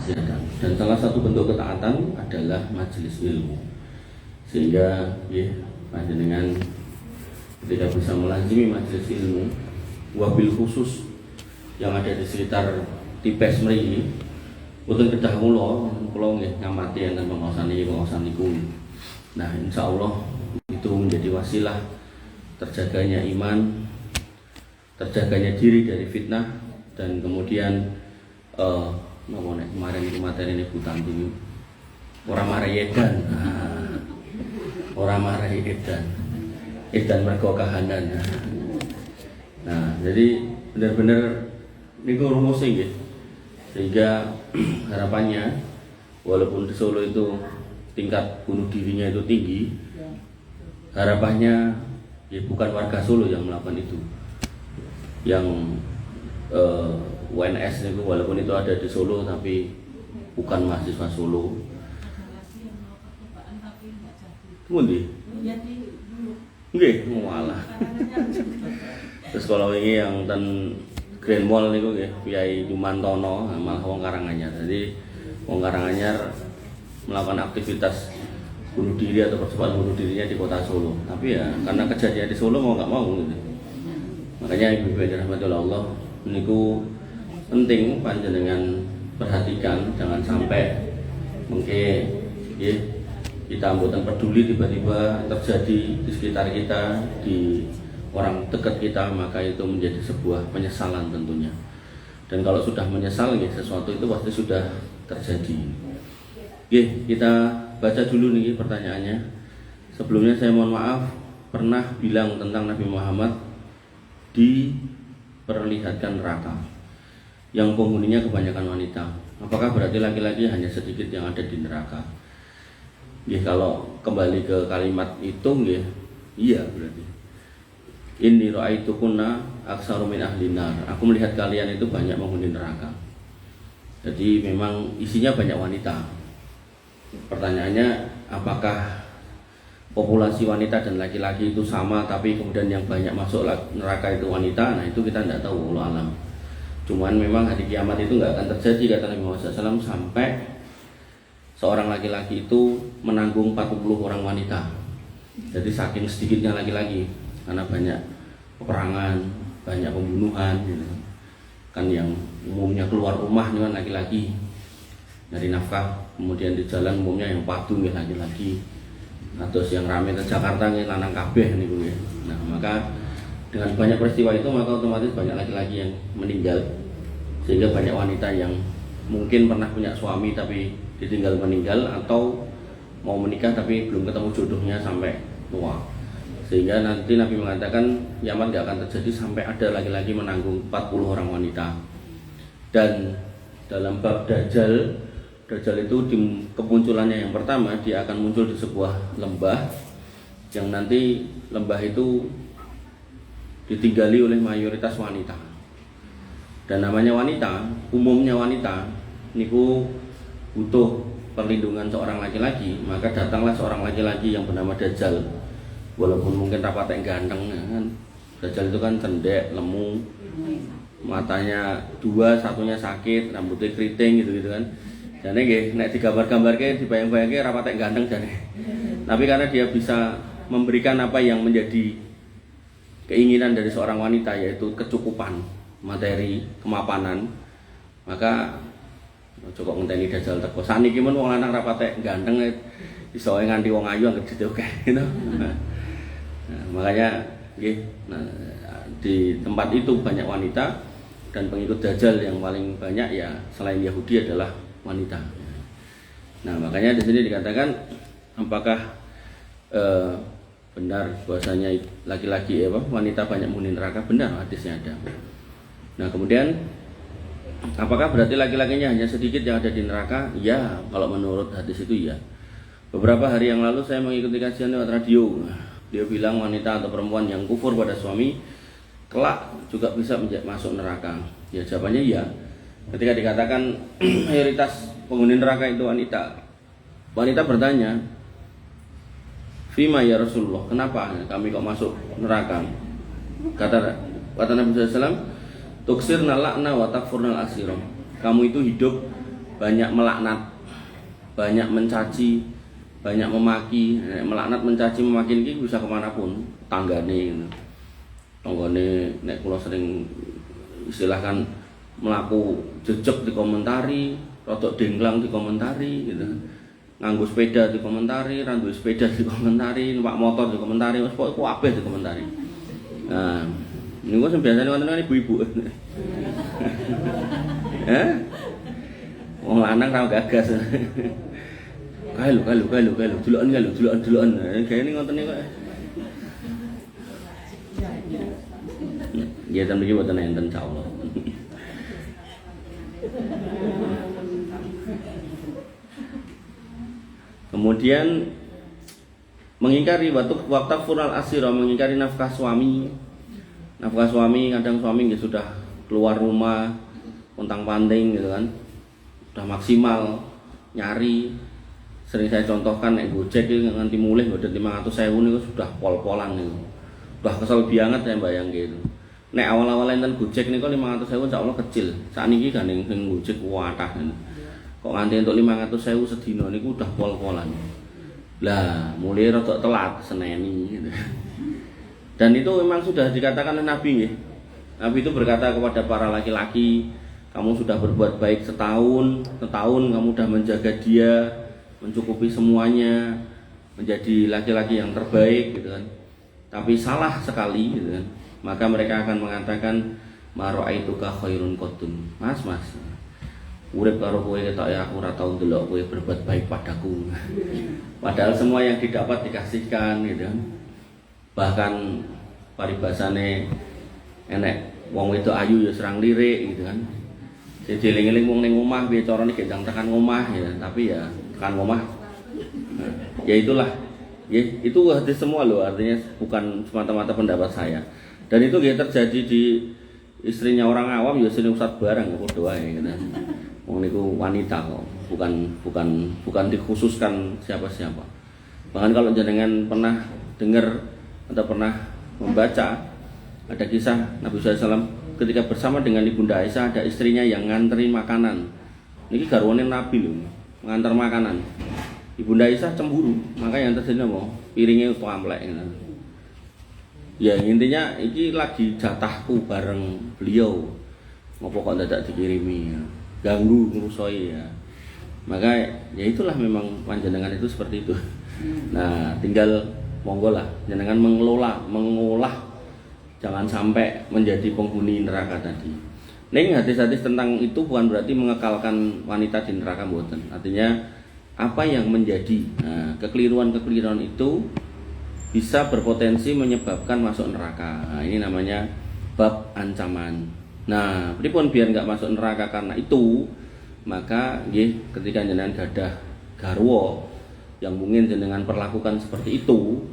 Dan salah satu bentuk ketaatan adalah majelis ilmu. Sehingga ya, panjenengan ketika bisa melazimi majelis ilmu, wabil khusus yang ada di sekitar Tipes mriki, boten kedah kula nggih ngamati enten pengawasan niku. Nah, insyaallah itu menjadi wasilah terjaganya iman, terjaganya diri dari fitnah, dan kemudian kemarin itu materi ini Butanti orang marahi edan mergo kahanan. Nah, jadi benar-benar niku rumusnya nggih. Sehingga harapannya walaupun di Solo itu tingkat bunuh dirinya itu tinggi, harapannya ya bukan warga Solo yang melakukan itu. Yang UNS itu walaupun itu ada di Solo tapi bukan mahasiswa Solo. Kemudian, nggih, malah. Terus kalau ini yang Grand Mall niku nggih, Kyai Jumantono, malah wong Karanganyar. Jadi wong Karanganyar melakukan aktivitas bunuh diri atau percobaan bunuh dirinya di kota Solo. Tapi ya karena kejadian di Solo mau nggak mau gitu. Makanya ibu-ibu yang dirahmati Allah, niku penting panjenengan perhatikan, jangan sampai mungkin ya, kita mboten peduli tiba-tiba terjadi di sekitar kita, di orang dekat kita, maka itu menjadi sebuah penyesalan tentunya. Dan kalau sudah menyesal ya, sesuatu itu pasti sudah terjadi. Oke, kita baca dulu nih pertanyaannya. Sebelumnya saya mohon maaf pernah bilang tentang Nabi Muhammad diperlihatkan neraka yang penghuninya kebanyakan wanita. Apakah berarti laki-laki hanya sedikit yang ada di neraka? Ya, kalau kembali ke kalimat itu ya, iya berarti. Inni ra'aitukunna aktsaru min ahli nar. Aku melihat kalian itu banyak penghuni neraka. Jadi memang isinya banyak wanita. Pertanyaannya, apakah populasi wanita dan laki-laki itu sama tapi kemudian yang banyak masuk neraka itu wanita? Nah, itu kita tidak tahu, wallahu alam. Cuman memang hari kiamat itu nggak akan terjadi kata Nabi Muhammad SAW sampai seorang laki-laki itu menanggung 40 orang wanita. Jadi saking sedikitnya laki-laki, karena banyak peperangan, banyak pembunuhan gitu. Kan yang umumnya keluar rumah kan laki-laki dari nafkah, kemudian di jalan umumnya yang padu ya laki-laki. Atau yang ramai ke Jakarta nih lanang kabeh niku ya. Nah, maka dengan banyak peristiwa itu maka otomatis banyak laki-laki yang meninggal, sehingga banyak wanita yang mungkin pernah punya suami tapi ditinggal meninggal, atau mau menikah tapi belum ketemu jodohnya sampai tua. Sehingga nanti Nabi mengatakan kiamat gak akan terjadi sampai ada laki-laki menanggung 40 orang wanita. Dan dalam bab Dajjal itu di kemunculannya yang pertama, dia akan muncul di sebuah lembah yang nanti lembah itu ditinggali oleh mayoritas wanita. Dan namanya wanita, umumnya wanita niku butuh perlindungan seorang laki-laki, maka datanglah seorang laki-laki yang bernama Dajjal. Walaupun mungkin rapatek ganteng kan, Dajjal itu kan cendek, lemu, matanya dua, satunya sakit, rambutnya keriting gitu kan. Jane nggih nek digambar-gambarke dibayang-bayangke rapatek ganteng jane. Tapi karena dia bisa memberikan apa yang menjadi keinginan dari seorang wanita, yaitu kecukupan materi, kemapanan, maka coba ngenteni Dajjal teko. Saniki men wong lanang rapatek ganteng iso nganti wong ayu anggere ditoke gitu. Nah, makanya nggih, nah, di tempat itu banyak wanita, dan pengikut Dajjal yang paling banyak ya selain Yahudi adalah wanita. Nah, makanya di sini dikatakan apakah benar bahwasanya laki-laki wanita banyak menghuni neraka? Benar, hadisnya ada. Nah, kemudian apakah berarti laki-lakinya hanya sedikit yang ada di neraka? Ya, kalau menurut hadis itu ya. Beberapa hari yang lalu saya mengikuti kajian lewat radio. Dia bilang wanita atau perempuan yang kufur pada suami kelak juga bisa masuk neraka. Ya, jawabannya ya. Ketika dikatakan mayoritas penghuni neraka itu wanita, wanita bertanya, "Fima ya Rasulullah, kenapa kami kok masuk neraka?" Kata Nabi SAW, "Tuksirna la'na wa takfurnal asiram." Kamu itu hidup banyak melaknat, banyak mencaci, banyak memaki. Melaknat, mencaci, memaki ini bisa kemanapun, tanggane, nek kula sering istilahkan melaku jejeg dikomentari, rodok dengklang dikomentari gitu. Nganggo sepeda dikomentari, randu sepeda dikomentari, numpak motor dikomentari, wis pokoke kabeh dikomentari. Nah, niku sing biasane wonten kan ibu-ibu. Wong lanang ra gagas. Kalu, deloken. Gayane ngoten niku kok. Ya ten mriki mboten enten insyaallah. Kemudian mengingkari waktu fural asira, mengingkari nafkah suami. Nafkah suami, kadang suami nggih sudah keluar rumah pontang-panting gitu kan. Sudah maksimal nyari. Sering saya contohkan nek Gojek iki nganti mulih nggodhet 500.000 niku sudah pol-polan niku. Sudah kesel banget saya bayang gitu. Nek awal-awal enten Gojek niku 500.000 insyaallah kecil. Sakniki gandeng sing Gojek kuatah. Kok nganti untuk 500.000 sedina niku udah pol-polan. Lah, mulai rada telat seneni gitu. Dan itu memang sudah dikatakan oleh Nabi nggih. Nabi itu berkata kepada para laki-laki, kamu sudah berbuat baik setahun kamu sudah menjaga dia, mencukupi semuanya, menjadi laki-laki yang terbaik gitu kan. Tapi salah sekali gitu kan. Maka mereka akan mengatakan mara'aituka khairun qatun. Mas, urip karo kowe ketok ya aku ora tau ndelok kowe berbuat baik padaku. Padahal semua yang didapat dikasihkan gitu kan. Bahkan paribasane enek wong wedok ayu ya serang lirik gitu kan. Jadi eling-eling wong ning omah piye carane gendang tekan omah ya, tapi ya tekan omah. Ya itulah. Ya, itu hadis semua loh, artinya bukan semata-mata pendapat saya. Dan itu ya terjadi di istrinya orang awam ya sini Ustaz barang ya padha wae gitu. Wong niku wanita kok, bukan dikhususkan siapa-siapa. Bahkan kalau jenengan pernah dengar atau pernah membaca ada kisah Nabi SAW ketika bersama dengan Ibunda Aisyah, ada istrinya yang nganterin makanan. Niki garwane Nabi lho, ngantar makanan. Ibunda Aisyah cemburu, maka yang terjadi apa? Piringnya tuamplek gitu. Ya intinya ini lagi jatahku bareng beliau. Ngopo kok dadak dikirimi ya. Ganggu ngrusoi ya. Maka ya itulah memang panjenengan itu seperti itu. Nah, tinggal monggo lah jenengan mengolah jangan sampai menjadi penghuni neraka tadi. Ning hadis-hadis tentang itu bukan berarti mengekalkan wanita di neraka mboten. Artinya apa yang menjadi kekeliruan-kekeliruan itu bisa berpotensi menyebabkan masuk neraka. Nah, ini namanya bab ancaman. Nah, pripun biar nggak masuk neraka karena itu, maka nggih ketika jenengan gadah garwa yang mungkin jenengan perlakukan seperti itu,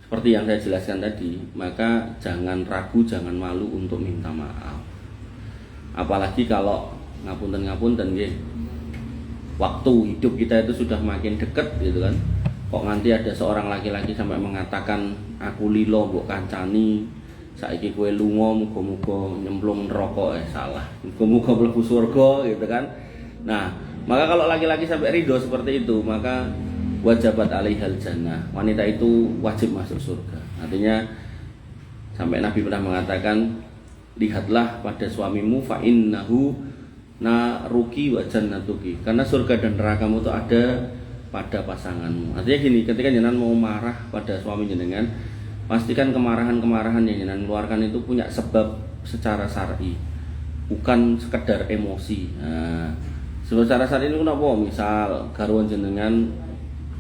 seperti yang saya jelaskan tadi, maka jangan ragu, jangan malu untuk minta maaf. Apalagi kalau ngapunten nggih. Waktu hidup kita itu sudah makin dekat gitu kan. Kok nanti ada seorang laki-laki sampai mengatakan aku lilo mbok kancani, saiki kowe lunga muga-muga nyemplung neraka, salah. Muga-muga mlebu surga gitu kan. Nah, maka kalau laki-laki sampai ridho seperti itu, maka wajabat alaihal jannah. Wanita itu wajib masuk surga. Artinya sampai Nabi pernah mengatakan, lihatlah pada suamimu fa innahu naruki wa jannatuki. Karena surga dan nerakamu itu ada pada pasanganmu. Artinya gini, ketika jenengan mau marah pada suami jenengan, pastikan kemarahan-kemarahan yang jenengan keluarkan itu punya sebab secara syar'i, bukan sekedar emosi. Nah, secara syar'i ini kenapa? Misal garwan jenengan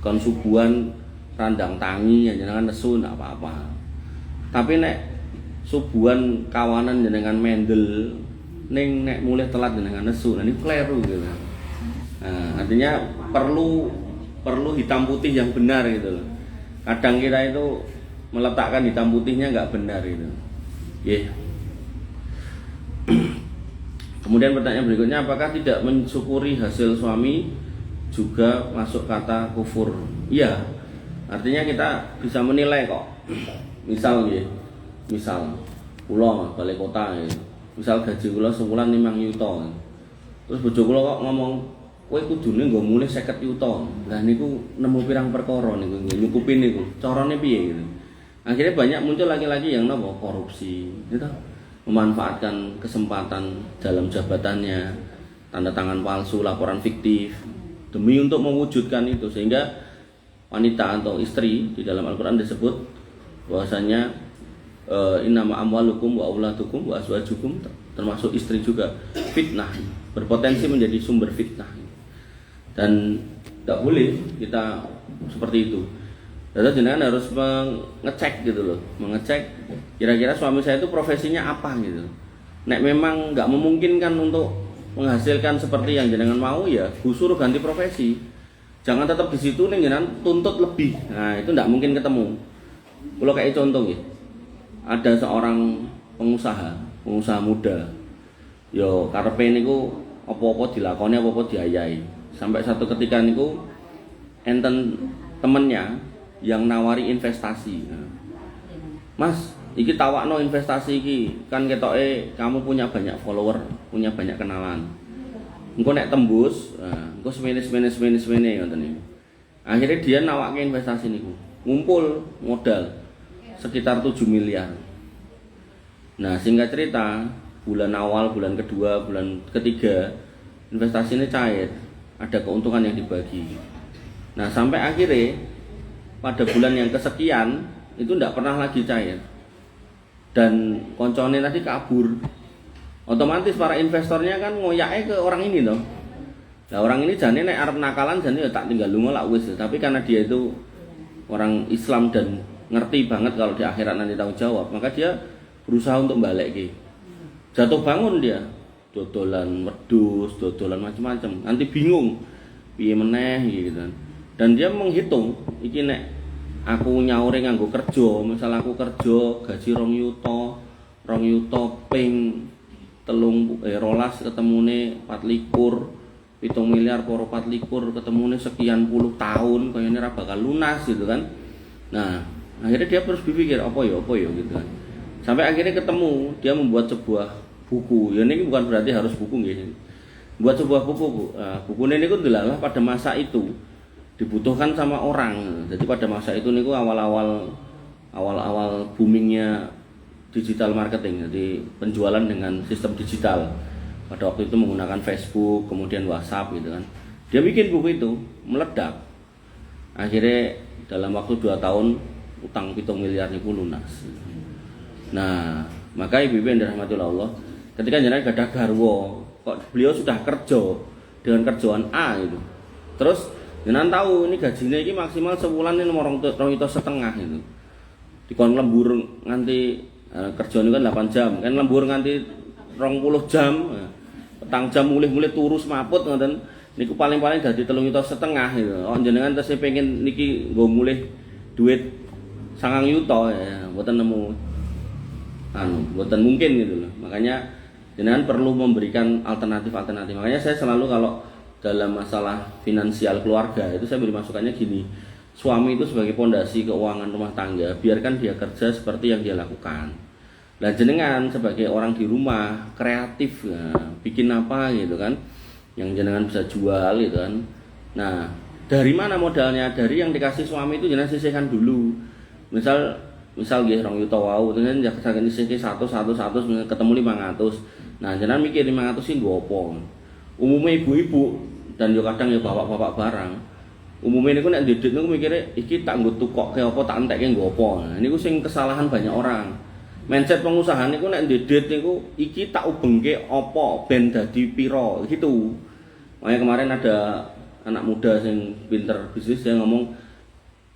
kon subuhan randang tangi, yang jenengan nesu ndak apa-apa. Tapi nek subuhan kawanan jenengan mendel, ning nek mulai telat jenengan nesu, nah ini kleru gitu. Nah, artinya perlu hitam putih yang benar gitu loh. Kadang kita itu meletakkan hitam putihnya nggak benar gitu. Yeah. Kemudian pertanyaan berikutnya, apakah tidak mensyukuri hasil suami juga masuk kata kufur? Iya. Artinya kita bisa menilai kok. Misal kula balik kota ya. Misal gaji kula sebulan 5 yuta. Terus bojo kula kok ngomong kowe kudune nggo mulih 50 yuta. Lah niku nemu pirang perkara niku nyukupin niku. Carane piye gitu. Akhirnya banyak muncul laki-laki yang napa korupsi, gitu. Memanfaatkan kesempatan dalam jabatannya, tanda tangan palsu, laporan fiktif demi untuk mewujudkan itu, sehingga wanita atau istri di dalam Al-Qur'an disebut bahwasanya innama amwalukum wa auladukum wa azwajukum, termasuk istri juga fitnah, berpotensi menjadi sumber fitnah. Dan tidak boleh kita seperti itu. Jadi jenengan harus mengecek gitu loh, mengecek kira-kira suami saya itu profesinya apa gitu. Nek memang nggak memungkinkan untuk menghasilkan seperti yang jenengan mau, ya suruh ganti profesi. Jangan tetap di situ nih jenengan tuntut lebih. Nah itu nggak mungkin ketemu. Kalau kayak contoh ya, ada seorang pengusaha muda, yo karepe niku apa-apa dilakoni, apa-apa diayahi. Sampai satu ketika niku enten temennya yang nawari investasi. Mas, iki tawakno investasi iki, kan ketoke kamu punya banyak follower, punya banyak kenalan. Engko nek tembus, engko semene ngoten niku. Akhirnya dia nawake investasi niku. Ngumpul modal sekitar 7 miliar. Nah, singkat cerita, bulan awal, bulan kedua, bulan ketiga investasi ini cair, ada keuntungan yang dibagi. Nah, sampai akhirnya pada bulan yang kesekian itu tidak pernah lagi cair, dan koncone tadi kabur. Otomatis para investornya kan ngoyake ke orang ini loh. Nah, orang ini jane nek arep nakalan jane ya tak tinggal lunga lak wis. Tapi karena dia itu orang Islam dan ngerti banget kalau di akhirat nanti tanggung jawab, maka dia berusaha untuk balik. Jatuh bangun dia, dodolan wedhus, dodolan macam-macam. Nanti bingung piye meneh gitu. Dan dia menghitung, iki nek aku nyaure nganggo kerja, misal aku kerja gaji 2 yuta ping 12 ketemune 24, 7 miliar poro 24 ketemune sekian puluh tahun, kayaknya ora bakal lunas gitu kan. Nah, akhirnya dia terus berpikir apa ya gitu kan. Sampai akhirnya ketemu, dia membuat sebuah buku. Ya ini bukan berarti harus buku nggih. Buat sebuah buku, buku ini niku ndelalah pada masa itu dibutuhkan sama orang. Jadi pada masa itu niku awal-awal boomingnya digital marketing, jadi penjualan dengan sistem digital. Pada waktu itu menggunakan Facebook, kemudian WhatsApp gitu kan. Dia bikin buku itu, meledak. Akhirnya dalam waktu 2 tahun utang 7 miliar niku lunas. Nah, maka ibu-ibu yang dirahmati Allah, ketika jenengan gadah garwa, kok beliau sudah kerja dengan kerjaan A gitu. Terus jenengan tahu ini gajinya ini maksimal sebulan ini nomor 2,5 gitu. Dikon lembur nganti kerjane kan 8 jam, kan lembur nganti 20 jam. Petang jam mulih-mulih turu semaput ngoten. Niku paling-paling dadi 3,5 gitu. Oh jenengan tesih pengen niki nggo mulih duit 9 yuta ya, mboten nemu mboten mungkin gitu loh. Makanya jenengan perlu memberikan alternatif. Makanya saya selalu kalau dalam masalah finansial keluarga itu saya beri masukannya gini. Suami itu sebagai pondasi keuangan rumah tangga, biarkan dia kerja seperti yang dia lakukan. Nah jenengan sebagai orang di rumah kreatif ya, bikin apa gitu kan, yang jenengan bisa jual gitu kan. Nah dari mana modalnya? Dari yang dikasih suami itu jenengan sisihkan dulu. Misal nggih 2 yuta wau, jenengan jangan disisihke 100 ketemu 500. Nah jenengan mikir 500 sih nggo apa? Umumnya ibu-ibu dan yo kadang ya bapak-bapak barang. Umumnya niku nek ndedit niku mikire iki tak nggo tukokke apa tak entekke nggo apa. Nah niku sing kesalahan banyak orang. Mindset pengusaha niku nek ndedit niku iki tak ubengke apa ben dadi pira gitu. Makanya kemarin ada anak muda yang pinter bisnis yang ngomong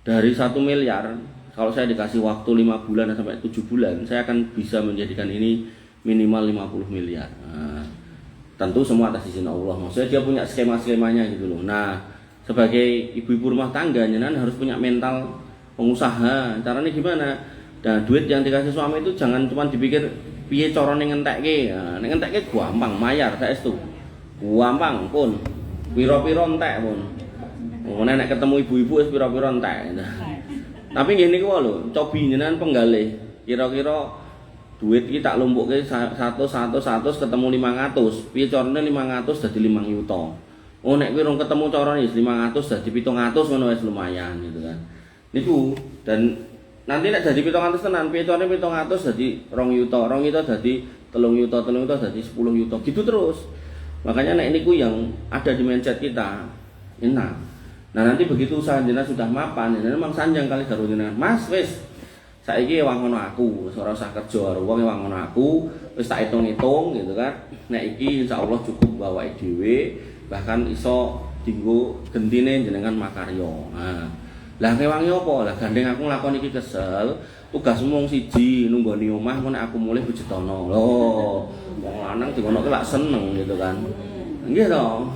dari 1 miliar kalau saya dikasih waktu 5 bulan sampai 7 bulan saya akan bisa menjadikan ini minimal 50 miliar. Nah, tentu semua atas izin Allah. Maksudnya dia punya skema-skemanya gitu loh. Nah, sebagai ibu-ibu rumah tangga jenengan harus punya mental pengusaha. Caranya gimana? Nah, duit yang dikasih suami itu jangan cuma dipikir piye carane ngentekke. Nah, nek ngentekke gampang, mayar saestu. Gampang pun. Pira-pira entek pun. Oh, nek ketemu ibu-ibu wis pira-pira entek. Tapi ngene niku lho, cobi jenengan penggalih. Kira-kira duit iki tak lumpukke 100 ketemu 500. Piye carane 500 dadi 5 yuta. Oh nek kowe rong ketemu carane 500 dadi 700 ngono wis lumayan gitu kan. Niku dan nanti nek dadi 700 tenan, pitone 700 dadi 2 yuta, 2 yuta dadi 3 yuta, 3 yuta dadi 10 yuta gitu terus. Makanya nek niku yang ada di mindset kita enak. Nah nanti begitu usaha jenengan sudah mapan, jenengan memang sanjang kali karo jenengan. Mas wis saiki wangono aku, wis ora usah kerja karo wong wangono aku, wis tak hitung-hitung gitu kan. Nek iki insyaallah cukup bawake dhewe, bahkan iso dienggo gentine jenengan makarya. Nah, lah kewangi apa? Lah gandeng aku nglakoni iki kesel, tugas mung siji nunggoni omah engko nek aku mulih bujetono. Loh, wong lanang dikonoke lak seneng gitu kan. Nggih to.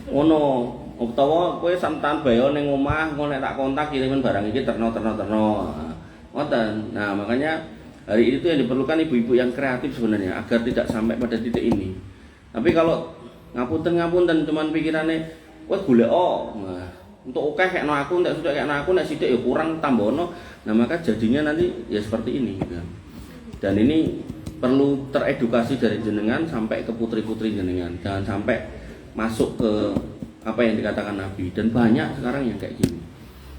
Ngono. Utawa kowe santan bayo ning omah engko nek tak kontak kirimin barang iki terno. Ngoten. Nah, makanya hari ini tuh yang diperlukan ibu-ibu yang kreatif sebenarnya agar tidak sampai pada titik ini. Tapi kalau ngapunten cuman pikirannya wes golek nah, untuk oke kayak aku enggak sudah kayak aku nek sithik ya kurang tambono. Nah, maka jadinya nanti ya seperti ini gitu. Dan ini perlu teredukasi dari jenengan sampai ke putri-putri jenengan. Jangan sampai masuk ke apa yang dikatakan Nabi, dan banyak sekarang yang kayak gini.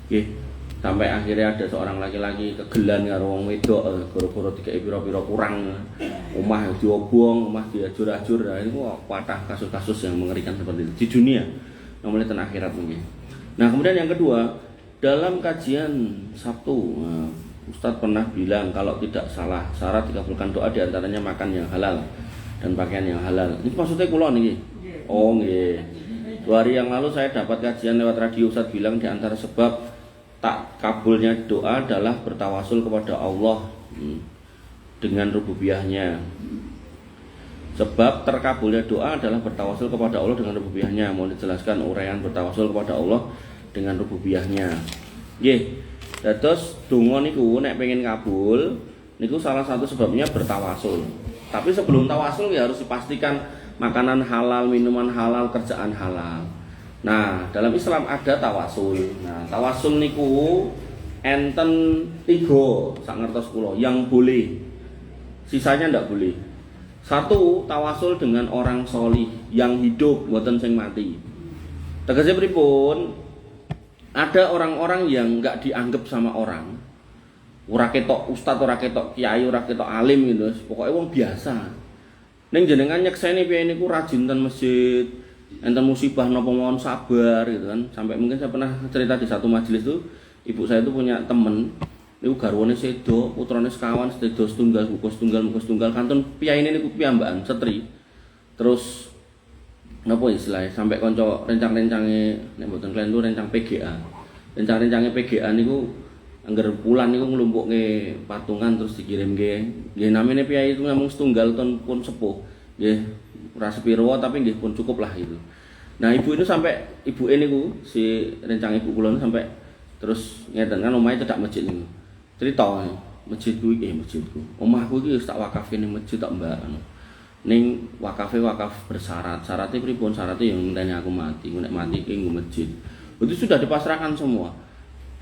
Oke, sampai akhirnya ada seorang laki-laki kegelan karo wong wedok gara-gara dikeki pira-pira kurang, omah diobong, omah diajur-ajur. Nah, itu patah kasus-kasus yang mengerikan seperti itu di dunia, namanya ten akhirat mungkin. Nah, kemudian yang kedua, dalam kajian Sabtu, Ustadz pernah bilang kalau tidak salah syarat dikabulkan doa diantaranya makan yang halal dan pakaian yang halal. Ini maksudnya kula niki. Oh nggih. 2 hari yang lalu saya dapat kajian lewat radio, Ustadz bilang di antara sebab tak kabulnya doa adalah bertawasul kepada Allah dengan rububiyahnya. Sebab terkabulnya doa adalah bertawasul kepada Allah dengan rububiyahnya. Mau dijelaskan uraian bertawasul kepada Allah dengan rububiyahnya. Nggih. Terus donga niku nek pengen kabul niku salah satu sebabnya bertawasul. Tapi sebelum tawasul ya harus dipastikan makanan halal, minuman halal, kerjaan halal. Nah, dalam Islam ada tawasul. Nah, tawasul niku enten 3 sak ngertos kula yang boleh. Sisanya ndak boleh. 1, tawasul dengan orang solih yang hidup, mboten sing mati. Tegese pripun? Ada orang-orang yang enggak dianggap sama orang. Ora ketok ustaz, ora ketok kiai, ora ketok alim gitu. Pokoknya wong biasa. Ning jenengan nyekseni piye niku rajin ten masjid, enten musibah napa mawon sabar gitu kan. Sampai mungkin saya pernah cerita di satu majelis tuh, ibu saya itu punya temen niku garwane sedo, putrane sekawan sedo setunggal, buku setunggal kantun piyaine niku piyambakan setri. Terus napa istilahnya sampai kanca rencang-rencange nek mboten klentu rencang PGA. Rencang-rencange PGA niku angger pulan niku nglumpukke patungan terus dikirimke. Nggih namine piyai itu namung setunggal ton pun sepuh. Nggih ora sepiro tapi nggih pun cukup lah itu. Nah, ibu itu sampai ibuke niku si rencang ibu kula sampai terus ngeten kan omahe cedhak masjid niku. Cerita masjidku iki masjidku. Omahku iki wis tak wakafke ning masjid tak mbak. Ning wakaf bersyarat. Syaratnya pripun? Syaratnya yang ngenteni aku mati. Nek mati iki nggo masjid. Itu sudah dipasrahkan semua.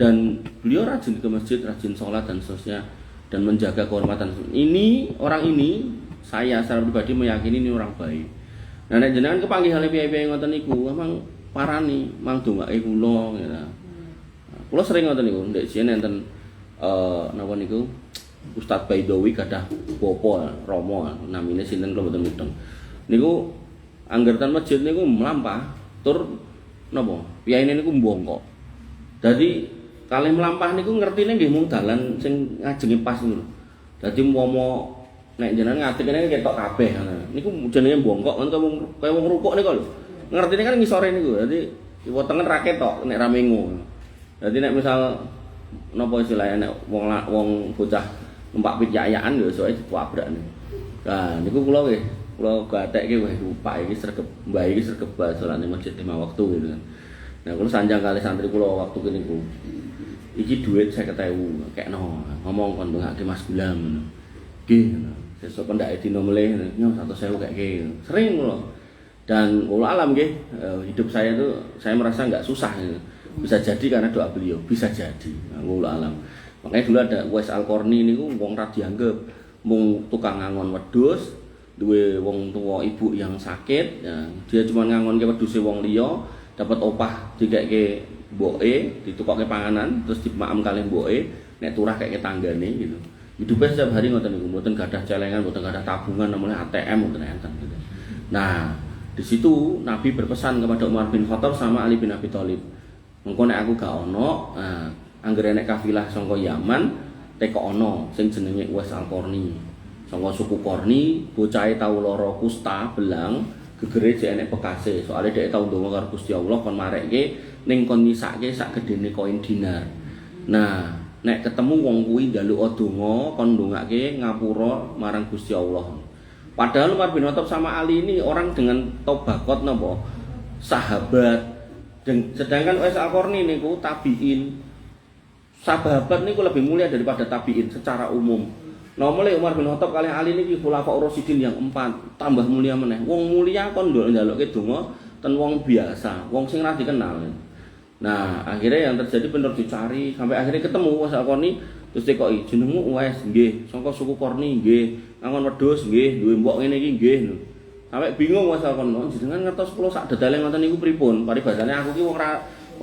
Dan beliau rajin ke masjid, rajin sholat dan seterusnya, dan menjaga kehormatan. Ini orang ini saya secara pribadi meyakini ini orang baik. Nah, nek jenengan kepanggih hale piye-piye ngoten niku, memang parani, mang dongake kula ya. Kula sering ngoten niku, ndek jen enten napa niku Ustadz Baidowi gadah bapa Romo namine sinten kula mboten mudeng. Niku angger ten masjid niku mlampah tur napa? Piyaine niku mbongkok. Dadi kalih mlampah niku ngertine nggih mung dalan sing ngajenge pas niku. Dadi umpama nek jenengan ngadeg kene ketok kabeh ngono. Niku jenenge bongkok ngono kaya wong rukuk niku lho. Ngertine kan ngisore niku. Dadi kiwa tengen ra ketok nek ra mengu. Dadi nek misal napa istilahnya nek wong bocah numpak piyayan ya iso ditabrak niku. Nah, niku kula nggih kula gatekke wis lupa iki sregep mbah iki sregep salat ning masjid 5 waktu gitu kan. Nah, kula sanjang kali santri kula waktu niku. Iki duit 50.000 kekno ngomong kon ndongake Mas Gulam ngono. Nggih ngono. Sesuk pendake dina melih nyo 100.000 keke. Sering kula. Dan kula alam nggih hidup saya itu saya merasa enggak susah gitu. Bisa jadi karena doa beliau, bisa jadi. Nah, kula alam. Makanya dulu ada Wes Al-Qarni niku wong ra dianggep mung tukang ngangon wedhus, duwe wong tua ibu yang sakit, ya, dia cuma ngangonke wedhuse wong liya, dapat opah dikeke mboke, ditukokke panganan, terus dimaem kalih mboke, nek turah keke tanggane gitu. Hidupnya setiap hari ngoten niku, mboten gadah celengan, mboten gadah tabungan namanya ATM mboten enten gitu. Nah, di situ Nabi berpesan kepada Umar bin Khattab sama Ali bin Abi Thalib. Mengko nek aku gak ono, anggere nek kafilah saka Yaman teko ono sing jenenge Uwais Al-Qarni. Saka suku Qarni, bocahe tau lara kusta, belang, gegere jek enek bekase. Soale dhek tau ndonga karo Gusti Allah kon marekke ning kon nyisake sak gedene koin dinar. Nah, nek ketemu wong kuwi njaluk donga kon ndongake ngapura marang Gusti Allah. Padahal Umar bin Khattab sama Ali ini orang dengan tobakot napa? Sahabat. Dan sedangkan Uwais Al-Qarni niku tabiin. Sahabat niku lebih mulia daripada tabiin secara umum. Nah, mulai Umar bin Khattab kali Ali niki khulafaur rasyidin yang 4, tambah mulia meneh. Wong mulia kon njaluke donga ten wong biasa, wong sing ra dikenal. Nah, akhirnya yang terjadi bener dicari sampai akhirnya ketemu Uwais Al-Qarni terus dikoki jenengmu Uwais nggih, saka suku Qarni nggih, angon wedhus nggih, duwe mbok ngene iki nggih. Sampai bingung Uwais Al-Qarni, jenengan ngertos kula sak dedale ngoten niku pripun? Paribasane aku ki wong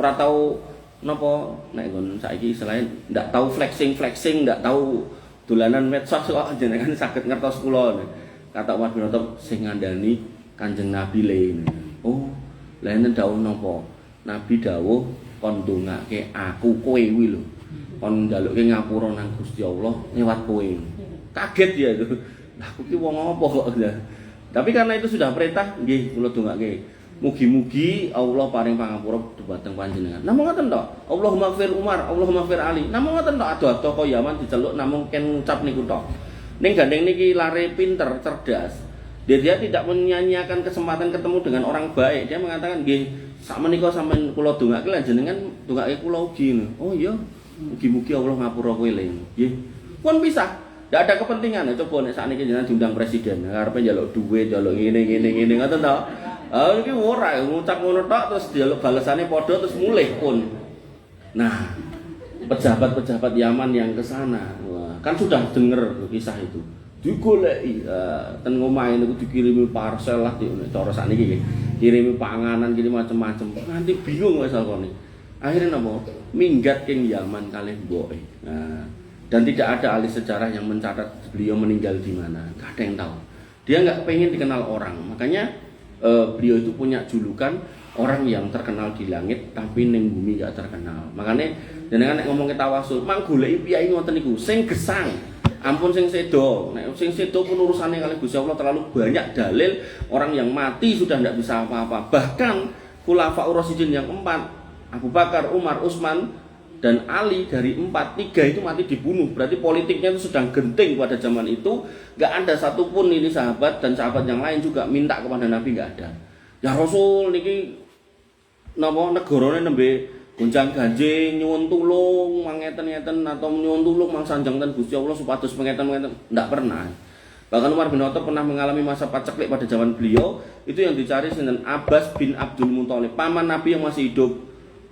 ora tau napa nek nggon saiki istilahnya ndak tau flexing, ndak tau dolanan medsos kok jenengan saged ngertos kula. Kata Umar bin Khattab sing ngandani Kanjeng Nabi le. Oh, lha enten dawuh napa? Nabi dawuh kon ndongake aku kowe kuwi lho. Kon njaluke ngapura nang Gusti Allah lewat kowe. Kaget ya itu. Lah aku ki wong apa kok. Tapi karena itu sudah perintah, nggih kula dongake. Mugi-mugi Allah paring pangapura dhumateng panjenengan. Namung ngoten tok. Allahumma ighfir Umar, Allahumma ighfir Ali. Namung ngoten tok ado-ado kok Yaman diceluk namung ken ngucap niku tok. Ning gandeng niki lare pinter, cerdas. Dia tidak menyanyiakan kesempatan ketemu dengan orang baik. Dia mengatakan nggih sak menika sampean kula dongake lan jenengan dongake kula ugi. Oh iya, mugi-mugi Allah ngapura kowe le. Nggih. Pun bisa. Ndak ada kepentingan. Coba nek sakniki jenengan diundang presiden, arepe njaluk duit, njaluk ngene ngoten to. Iki ora ngucap ngono tok terus njaluk balesane padha terus mulih pun. Nah, pejabat-pejabat Yaman yang ke sana, kan sudah dengar kisah itu. Digoleki ten omahe niku dikirimi parcel lah cara sakniki nggih. Kirimi panganan, kirim macam-macam. Nanti bingung Uwais Al-Qarni. Akhirnya napa? Minggat king Yaman kalih mboke. Nah, dan tidak ada ahli sejarah yang mencatat beliau meninggal di mana. Enggak ada yang tahu. Dia enggak pengen dikenal orang. Makanya beliau itu punya julukan orang yang terkenal di langit tapi ning bumi enggak terkenal. Makanya jenengan nek ngomong tawasul, mang goleki piyai ngoten niku sing gesang. Ampun sing sedo, nek sing sedo pun urusane kali Gusti Allah terlalu banyak dalil orang yang mati sudah tidak bisa apa-apa. Bahkan khulafaur rasyidin yang 4, Abu Bakar, Umar, Utsman dan Ali dari 4, 3 itu mati dibunuh. Berarti politiknya itu sedang genting pada zaman itu. Gak ada satupun ini sahabat dan sahabat yang lain juga minta kepada Nabi, gak ada. Ya Rasul niki napa negarane nembe gonjang ganjing nyuwun tulung mangeten-ngeten atau nyuwun tulung mangsanjang ten Gusti Allah supados mengeten-mengeten ndak pernah. Bahkan Umar bin Khattab pernah mengalami masa paceklik pada zaman beliau, itu yang dicari sinten Abbas bin Abdul Muthalib, paman Nabi yang masih hidup.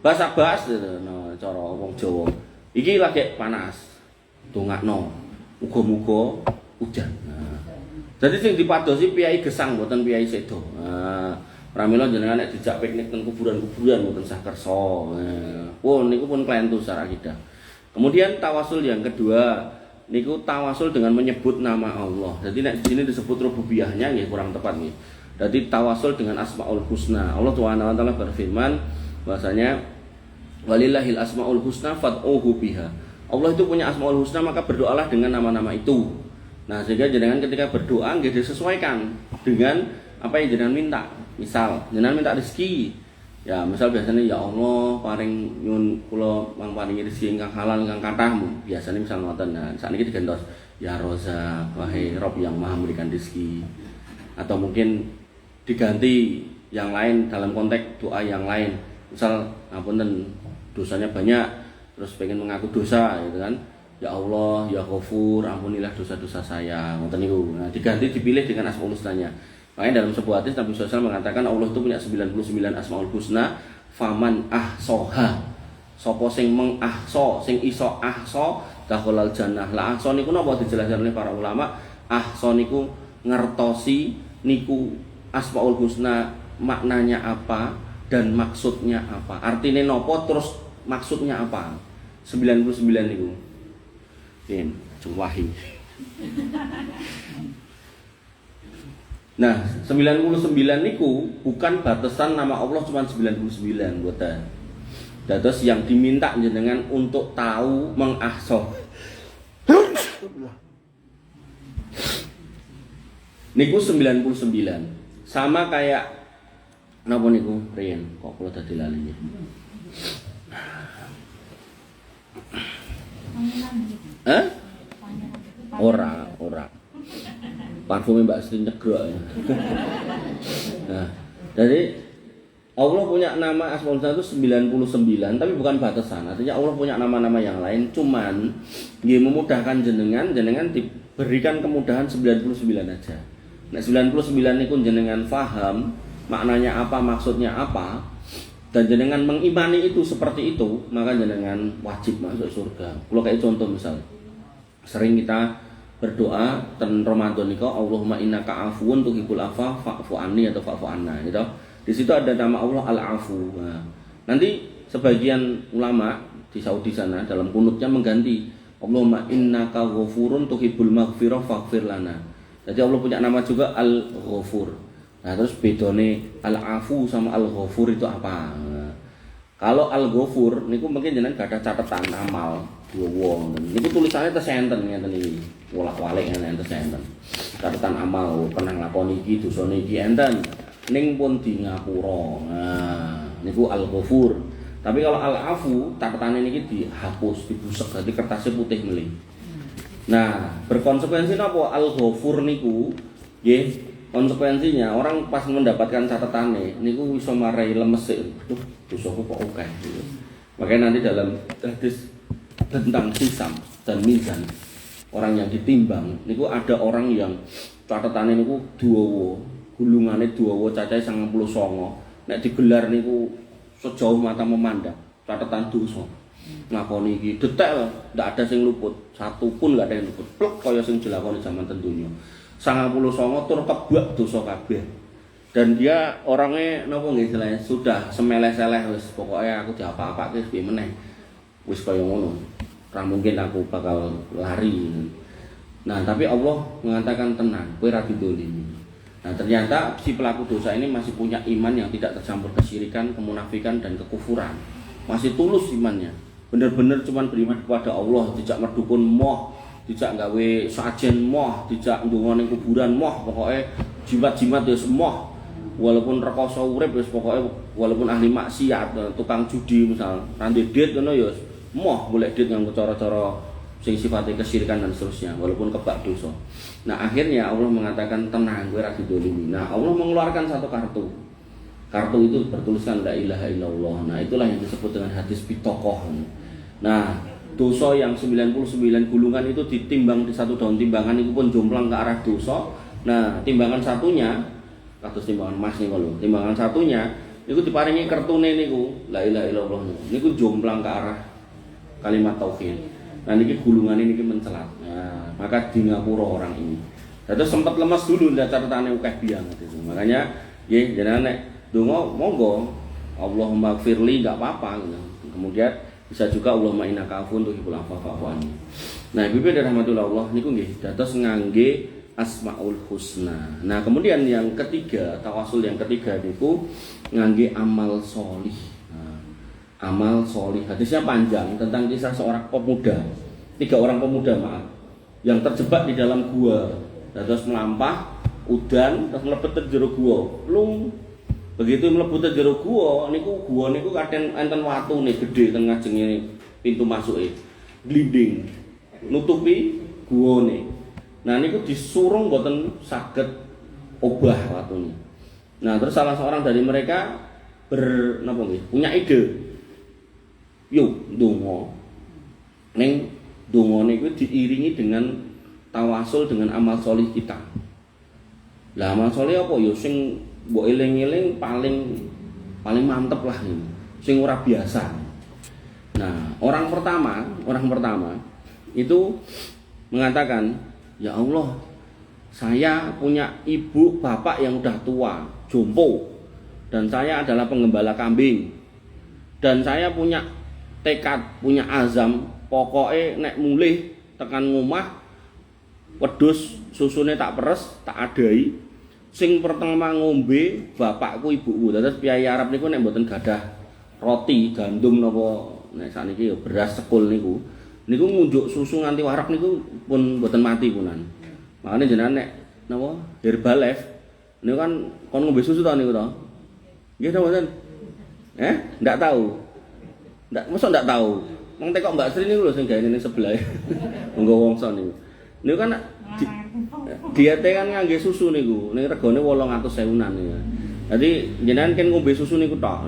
Bas-bas nah cara wong Jawa. Iki lagi panas. Dongakno. Muga-muga udan. Nah. Jadi sing dipadosi piyai gesang mboten piyai sedo. Nah, pramila jenengan nek dijak piknik teng kuburan-kuburan mboten sah kersa. Pun niku pun klentu secara akidah. Kemudian tawasul yang kedua, niku tawasul dengan menyebut nama Allah. Jadi nek di sini disebut rububiyahnya nggih kurang tepat nggih. Jadi tawasul dengan Asmaul Husna. Allah Subhanahu wa taala berfirman bahwasanya walillahil asmaul husna fad'uhu biha. Allah itu punya Asmaul Husna, maka berdoalah dengan nama-nama itu. Nah, sehingga jenengan ketika berdoa nggih disesuaikan dengan apa yang jenengan minta. Misal, jenengan minta rezeki. Ya, misal biasanya ya Allah paring nyuwun kula paringi rezeki ingkang halal ingkang kathah. Biasanya misal ngoten. Nah, sakniki digantos ya Razzaq, wahai Rabb yang Maha memberikan rezeki. Atau mungkin diganti yang lain dalam konteks doa yang lain. Misal ngapunten dosanya banyak terus pengen mengaku dosa gitu kan. Ya Allah, ya Ghafur, ampunilah dosa-dosa saya. Ngoten niku. Nah, diganti dipilih dengan Asmaul Husnanya. Makanya dalam sebuah hadis Nabi SAW mengatakan Allah itu punya 99 Asmaul Husna, faman ahsoha. Sapa sing mengahso, sing iso ahso dakhalal jannah. Lah ahso niku napa dijelaskan oleh para ulama? Ahso niku ngertosi niku Asmaul Husna maknanya apa dan maksudnya apa. Artinya nopo terus maksudnya apa. 99 niku. Yen jumlahi. Nah, 99 niku bukan batasan nama Allah cuma 99 mboten. Dados yang diminta jenengan untuk tahu mengahsah. Niku 99. Sama kayak napa niku riyen kok kula dadi lali. Hah? Ora. Parfumnya Mbak Sri nyegrok ya. Nah, jadi Allah punya nama Asmaul Husna itu 99 tapi bukan batasan. Artinya Allah punya nama-nama yang lain, cuman nggih memudahkan jenengan diberikan kemudahan 99 aja. Nah, 99 niku jenengan paham maknanya apa, maksudnya apa, dan jenengan mengimani itu seperti itu, maka jenengan wajib masuk surga. Kalau kayak contoh misal, sering kita berdoa ten Ramadan niku Allahumma innaka afuwun tuhibbul afwa fa'fu anni atau fa'fu anna gitu. Di situ ada nama Allah Al-Afu. Nah, nanti sebagian ulama di Saudi sana dalam kunutnya mengganti Allahumma innaka ghafurun tuhibbul maghfirah faghfir lana. Jadi Allah punya nama juga Al-Ghafur. Nah, terus bedone Al-Afu sama Al-Ghafur itu apa? Nah, kalau Al-Ghafur niku mungkin jenengan gak ada catatan amal dua. Niku tulisannya tesenten ngeten iki. Wolak-walik ngeten tesenten. Catatan amal pernah nglakoni iki dosane iki enten. Ning pun di ngapura. Nah, niku Al-Ghafur. Tapi kalau Al-Afu catatane niki dihapus, dibusek dadi kertasnya putih melih. Nah, berkonsekuensi napa Al-Ghafur niku nggih, konsekuensinya orang pas mendapatkan catatannya niku iso marai lemes. Aduh, dosaku kok akeh gitu. Makanya nanti dalam hadis tentang hisab dan mizan, orang yang ditimbang niku ada orang yang catatannya niku dawa, gulungane dawa cacahe 99. Nek digelar niku sejauh mata memandang, catatan dosa. Ngakoni iki detail, ndak ada sing luput, satu pun nggak ada yang luput. Plek kaya sing dilakoni zaman tentunya. 99 tur kebak dosa kabeh. Dan dia orangnya napa nggih istilahnya sudah semeleh-seleh wis pokoke aku diapa-apake wis piye meneh. Wis kaya ngono. Ora mungkin aku bakal lari. Nah, tapi Allah mengatakan tenang, kowe ra didolimi. Nah, ternyata si pelaku dosa ini masih punya iman yang tidak tercampur kesyirikan, kemunafikan dan kekufuran. Masih tulus imannya. Bener-bener cuman beriman kepada Allah, tidak merdukun moh, tidak gawe sajen moh, tidak ndonga ning kuburan moh, pokoknya jimat-jimat ya moh. Walaupun rekoso urip wis pokoke walaupun ahli maksiat, tukang judi misal, randedet ngono ya moh golek dit nganggo cara-cara sing sifatnya kesyirikan dan seterusnya walaupun kebak dosa. Nah, akhirnya Allah mengatakan tenang, kowe ra didolimi. Nah, Allah mengeluarkan satu kartu. Kartu itu bertuliskan la ilaha illallah. Nah, itulah yang disebut dengan hadis bitokoh. Nah, dosa yang 99 gulungan itu ditimbang di satu daun timbangan itu pun jomplang ke arah dosa. Nah, timbangan satunya kados timbangan emas niku lho. Timbangan satunya niku diparingi kertune niku la ilaha illallah. Niku jomplang ke arah kalimat tauhid. Nah, niki gulungane niki mencelat. Nah, maka di ngapura orang ini. Terus sempat lemas dulu ndak catatane akeh biang gitu. Makanya nggih jenengan nek donga monggo Allahumma gfirli enggak apa-apa gitu. Kemudian bisa juga Allahumma innaka afuwun tuhibbul afwa fa'fu anni. Nah, Ibu dari rahmatullah Allah niku nggih dados ngangge Asmaul Husna. Nah, kemudian yang ketiga, tawasul yang ketiga niku ngangge amal sholih. Nah, amal sholih. Hadisnya panjang tentang kisah seorang pemuda. 3 orang pemuda yang terjebak di dalam gua. Terus melampah udan terus mlebet te jero gua. Lung begitu mlebu te jero gua niku kadang enten watune gedhe teng ngajenge pintu masuke. Glinding nutupi guane. Nah, niku disurung mboten saged obah watune. Nah, terus salah seorang dari mereka punya ide. Yuk ndonga. Ning dongane kuwi diiringi dengan tawasul dengan amal sholih kita. Lah amal sholih apa ya sing mbok eling-eling paling mantep lah ini. Sing ora biasa. Nah, orang pertama itu mengatakan, "Ya Allah, Saya punya ibu bapak yang udah tua, jompo, dan saya adalah penggembala kambing. Dan saya punya tekad, punya azam, pokoknya nek mulih tekan ngomah, wedhus susune tak peres, tak adai. Sing pertama ngombe bapakku ibuku. Terus piyai Arab niku nek mboten gadah roti gandum napa nek sakniki ya beras sekul niku. Niku ngunjuk susu nganti warak niku pun mboten mati punan. Makane jenengan nek napa Herbalife niku kan kon ngombe susu ta niku to. Nggih to mboten? Ndak tahu. Mosok ndak tahu. Wong tekok Mbak Sri niku lho sing gawe ning sebelah. Monggo wongso niku. Niku kan diete kan ngangge susu niku. Ning regane 800.000-an ya. Jadi jenengan kan ngombe susu niku tok.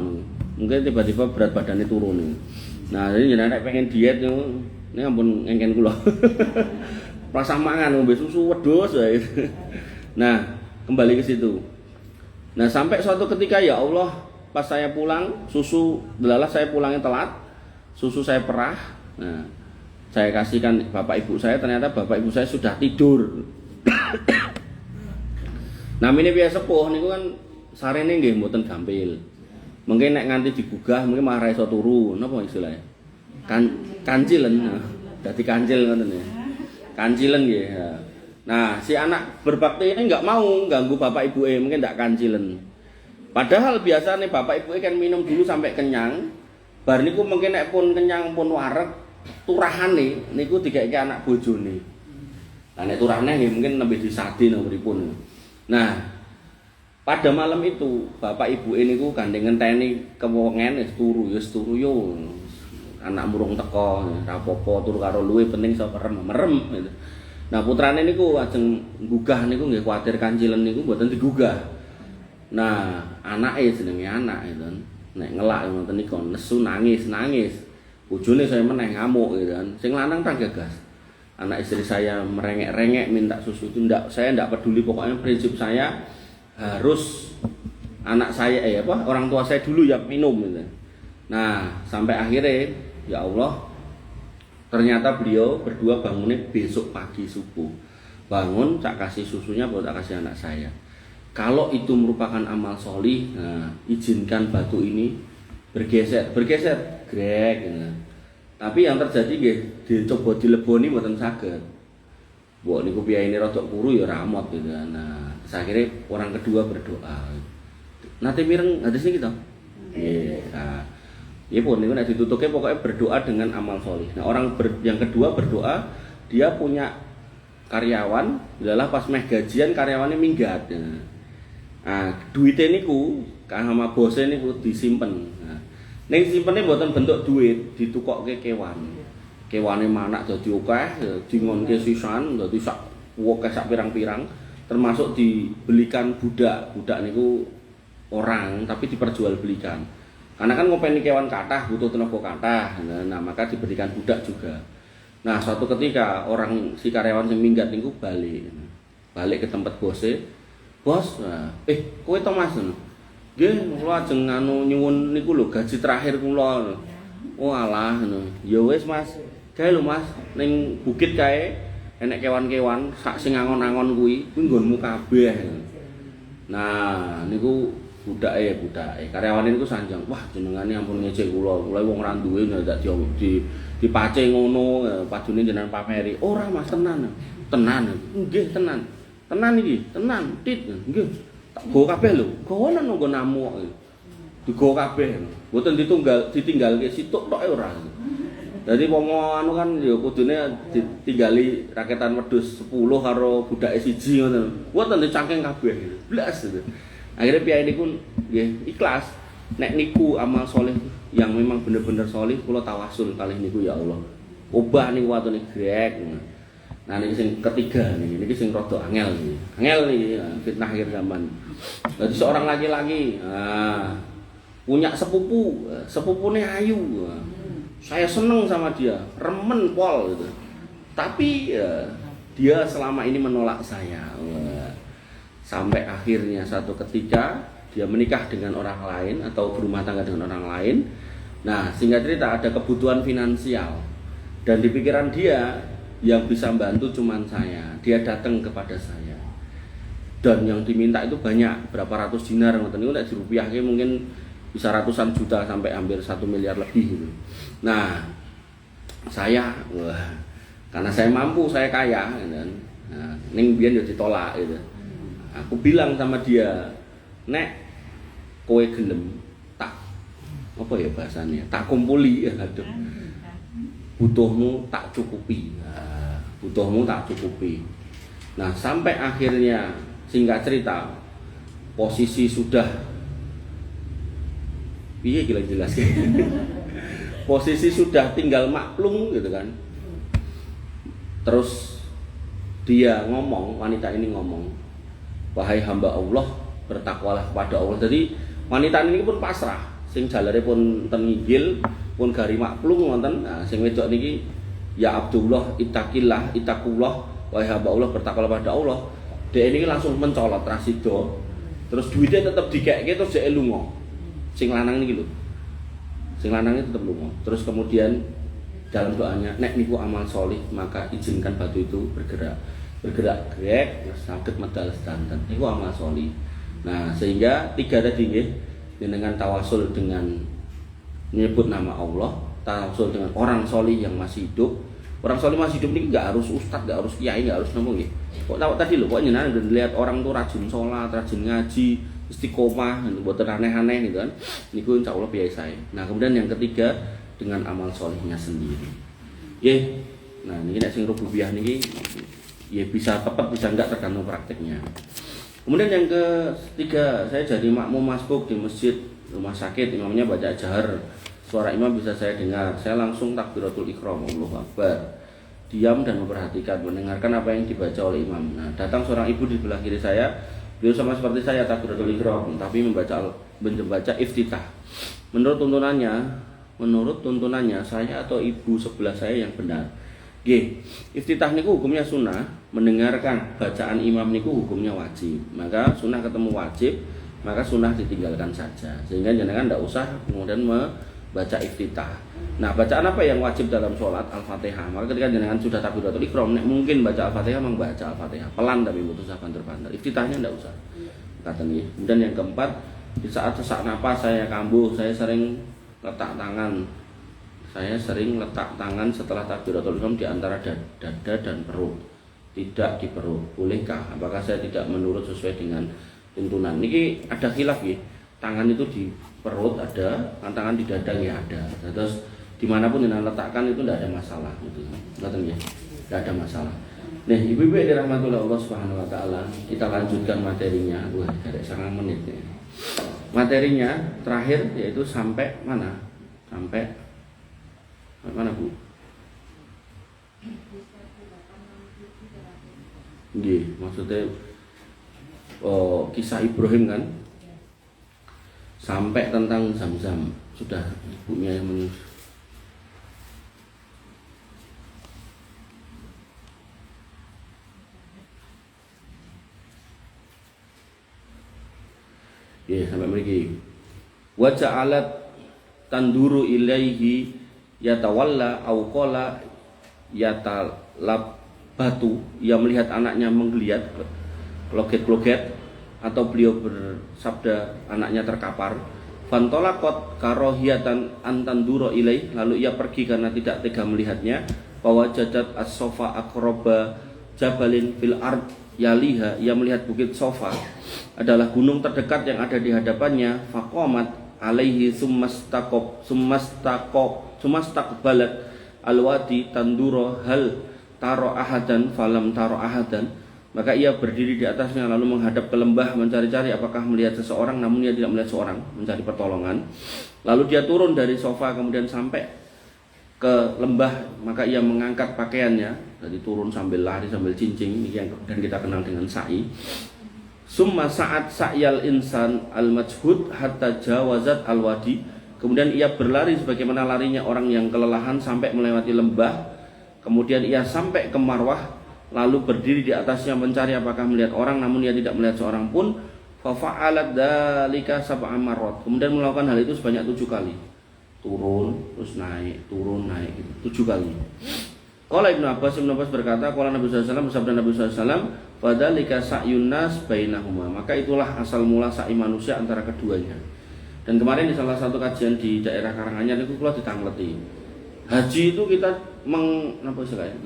Mungkin tiba-tiba berat badannya turun nih. Nah, jadi jenengan nek pengen diet niku ini ampun ngengken kula. Rasa mangan ngombe susu wedhus wae. Nah, kembali ke situ. Nah, sampai suatu ketika ya Allah, pas saya pulang, susu delalah saya pulangnya telat, susu saya perah. Nah, saya kasihkan bapak ibu saya, ternyata bapak ibu saya sudah tidur. Nah, ini biasa sepuh niku kan sarene nggih mboten gampil. Mungkin nek nganti digugah mungkin malah ra iso turu, napa istilahnya? Kancilen. Dadi kancil ngoten ya. Kancilen nggih. Nah, si anak berbakti ini enggak mau ganggu bapak ibu mungkin ndak kancilen. Padahal biasanya bapak ibu kan minum dulu sampai kenyang. Bar niku mungkin nek pun kenyang pun wareg, turahane niku digeke anak bojone. Nah, nek turahane nggih mungkin lebih disadi nang pripun. Nah, pada malam itu bapak ibu ini ku gandengan teni kewengen wis turu yo. Anak murung teko, ra apa-apa turu karo luwe penting iso merem gitu. Nah, putrane niku ajeng gugah niku nggih kuwatir kancilen niku mboten digugah. Nah, anake jenenge anak itu. Nek ngelak ngoten niku nesu nangis. Bojone saya meneh ngamuk gitu kan. Sing lanang tak gagas. Anak istri saya merengek-rengek minta susu itu saya ndak peduli, pokoknya prinsip saya harus anak saya orang tua saya dulu yang minum gitu. Nah, sampai akhirnya ya Allah ternyata beliau berdua bangunnya besok pagi subuh. Bangun tak kasih susunya buat tak kasih anak saya. Kalau itu merupakan amal sholih, nah, izinkan batu ini bergeser, grek gitu. Tapi yang terjadi nggih dicoba dileboni mboten saged. Mbok niku piyai ini rodok kuru ya ramot gitu. Nah, akhirnya orang kedua berdoa. Nate mireng hadis niki to? Nggih. Nah, ya pun niku nek ditutuke pokoknya berdoa dengan amal sholih. Nah, yang kedua berdoa, dia punya karyawan, adalah pas meh gajian karyawannya minggat. Nah, duitnya niku sama bosnya niku disimpen. Nah, ning simpene mboten bentuk duit, ditukokke kewan. Kewane manak dadi akeh, dingonke sisan dadi sak akeh sak pirang-pirang, termasuk dibelikan budak. Budak niku orang tapi diperjualbelikan. Karena kan ngopeni kewan kathah butuh tenaga kathah. Nah, maka diberikan budak juga. Nah, suatu ketika si karyawan sing minggat niku balik ke tempat bosnya. Bos, kowe to Mas? Nggih, kula ajeng nyuwun niku lho gaji terakhir kula. Oh alah ngono. Ya wis Mas, kae lho Mas, ning bukit kae enek kewan-kewan sak sing angon-angon kuwi nggonmu kabeh. Nah, niku budake karyawane niku sanjang. Wah, jenengane ampun ngecek kula wong ra duwe ndak dipace ngono, padune jenengan pameri. Ora Mas, tenan. Tenan. Nggih, tenan. Tenan iki, tenan, tit. Nggih. Tak go kabeh lho. Gowono nggo namuk. Digo kabeh. Mboten ditinggalke situk tok ora. Dadi pomo anu kan ya kudune ditinggali raketan wedhus 10 karo budake siji ngoten. Mboten dicangking kabeh. Blas gitu. Akhirnya piyai niku nggih ikhlas. Nek niku amal soleh yang memang bener-bener soleh kula tawasul kalih niku ya Allah. Obah niku watune grek. Nah niki sing ketiga niki sing rada angel niki. Angel niki fitnah akhir zaman. Jadi seorang laki-laki punya sepupune ayu. Saya seneng sama dia, remen pol gitu. Tapi dia selama ini menolak saya. Sampai akhirnya satu ketika dia menikah dengan orang lain atau berumah tangga dengan orang lain. Nah, singkat cerita ada kebutuhan finansial. Dan di pikiran dia yang bisa bantu cuman saya. Dia datang kepada saya. dan yang diminta itu banyak, berapa ratus dinar ngoten niku nek dirupiahke mungkin bisa ratusan juta sampai hampir 1 miliar lebih gitu. Nah, saya karena saya mampu, saya kaya gitu kan. Nah, ning biyen yo ditolak gitu. Aku bilang sama dia, "Nek kowe gelem tak apa ya bahasanya? Tak kumpuli ya, aduh. Butuhmu tak cukupi." Nah, butuhmu tak cukupi. Nah, sampai akhirnya singkat cerita posisi sudah piye gila jelas. Posisi sudah tinggal maklum gitu kan. Terus dia ngomong, wanita ini ngomong, "Wahai hamba Allah, bertakwalah kepada Allah." Jadi wanita ini pun pasrah, sing jalare pun ten nginggil, pun gari maklum wonten. Nah, sing wedok niki, "Ya Abdullah, ittaqillah, ittaqullah." Wahai hamba Allah, bertakwalah kepada Allah. Dia ini langsung mencolot rasido. Terus duitnya tetap dikeke terus dhek lunga. Sing lanang niki lho. Sing lanang itu tetap lunga. Terus kemudian dalam doanya, "Nek niku amal solih, maka izinkan batu itu bergerak." Bergerak grek saged medal sedanten. Niku amal solih. Nah, sehingga tiga tadi nggih, dengan tawasul dengan menyebut nama Allah, tawasul dengan orang solih yang masih hidup. Orang solih masih hidup ini nggak harus ustadz, nggak harus kiai, nggak harus ngomong ya. Kok tahu tadi loh, pokoknya nanti lihat orang tuh rajin sholat, rajin ngaji, istiqomah, buat aneh-aneh gitu kan. Niku insya Allah biasa. Nah, kemudian yang ketiga dengan amal solihnya sendiri. Nah ini nek sing rububiyah niki ya bisa tepat bisa enggak tergantung prakteknya. Kemudian yang ketiga, saya jadi makmum masbuk di masjid rumah sakit, imamnya baca jahar. Suara imam bisa saya dengar. Saya langsung takbiratul ihram, Allahu Akbar. Diam dan memperhatikan, mendengarkan apa yang dibaca oleh imam. Nah, datang seorang ibu di sebelah kiri saya. Beliau sama seperti saya takbiratul ihram, tapi membaca iftitah. Menurut tuntunannya saya atau ibu sebelah saya yang benar. Iftitah niku hukumnya sunnah, mendengarkan bacaan imam niku hukumnya wajib. Maka sunnah ketemu wajib, maka sunnah ditinggalkan saja. Sehingga jenengan tidak usah kemudian membaca iftitah. Nah, bacaan apa yang wajib dalam sholat? Al-Fatihah. Maka ketika jenengan sudah takbiratul ihram, mungkin baca Al-Fatihah, membaca Al-Fatihah pelan tapi putus banter-banter. Iftitahnya tidak usah. Kata nih. Kemudian yang keempat, di saat sesak napas saya kambuh, saya sering letak tangan setelah takbiratul ihram di antara dada dan perut, tidak di perut. Bolehkah? Apakah saya tidak menurut sesuai dengan tuntunan? Niki ada khilaf ya. Tangan itu di perut ada, tangan di dada ya ada. Terus dimanapun yang letakkan itu tidak ada masalah gitu. Ngerti ya? Tidak ada masalah. Nah, ibu-ibu yang dirahmati oleh Allah Subhanahu wa taala, kita lanjutkan materinya. Wah, ada 9 menit ya. Materinya terakhir yaitu sampai mana? Sampai mana, Bu? Maksudnya kisah Ibrahim kan? Sampai tentang Zam-Zam. Sudah ibunya yang sampai mriki. Wa ja'alat tanduru ilaihi yatawalla au qala yatalabatu. Ia melihat anaknya menggeliat, kloget-kloget, atau beliau bersabda anaknya terkapar. Fantolakot karohiyatan antanduro ilaih. Lalu ia pergi karena tidak tega melihatnya. Fawajadat as-sofa akroba jabalin fil ard yaliha. Ia melihat bukit Sofa adalah gunung terdekat yang ada di hadapannya. Faqamat alaihi sumastakbalat alwadi tanduro hal taro ahadan falam taro ahadan. Maka ia berdiri di atasnya lalu menghadap ke lembah mencari-cari apakah melihat seseorang, namun ia tidak melihat seorang, mencari pertolongan. Lalu dia turun dari sofa kemudian sampai ke lembah, maka ia mengangkat pakaiannya. Jadi turun sambil lari sambil cincing, ini yang kemudian kita kenal dengan sa'i. Summa sa'at sa'yal insan al-majhud hatta jawazat al-wadi. Kemudian ia berlari sebagaimana larinya orang yang kelelahan sampai melewati lembah. Kemudian ia sampai ke Marwah, lalu berdiri di atasnya mencari apakah melihat orang, namun ia tidak melihat seorang pun. Fa fa'alat dzalika sab'a marrat. Kemudian melakukan hal itu sebanyak 7 kali. Turun naik gitu. 7 kali. Qala Ibnu Abbas berkata, qala Nabi sallallahu alaihi wasallam, bersabda Nabi sallallahu alaihi wasallam, fadzalika sa'yun nas bainahuma. Maka itulah asal mula sa'i manusia antara keduanya. Dan kemarin di salah satu kajian di daerah Karanganyar itu kula ditangleti. Haji itu kita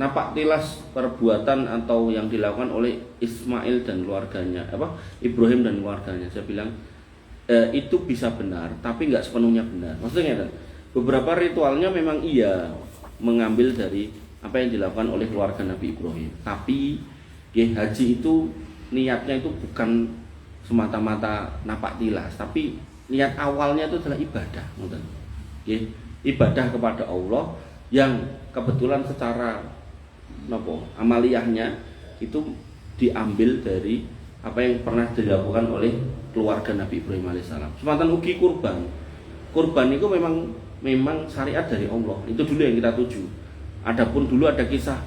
napak tilas perbuatan atau yang dilakukan oleh Ismail dan keluarganya, Ibrahim dan keluarganya. Saya bilang itu bisa benar, tapi nggak sepenuhnya benar. Maksudnya beberapa ritualnya memang iya mengambil dari apa yang dilakukan oleh keluarga Nabi Ibrahim. Tapi haji itu niatnya itu bukan semata-mata napak tilas, tapi niat awalnya itu adalah ibadah, ibadah kepada Allah yang kebetulan secara amaliyahnya itu diambil dari apa yang pernah dilakukan oleh keluarga Nabi Ibrahim alaihissalam. Semantan ugi kurban itu memang syariat dari Allah. Itu dulu yang kita tuju. Adapun dulu ada kisah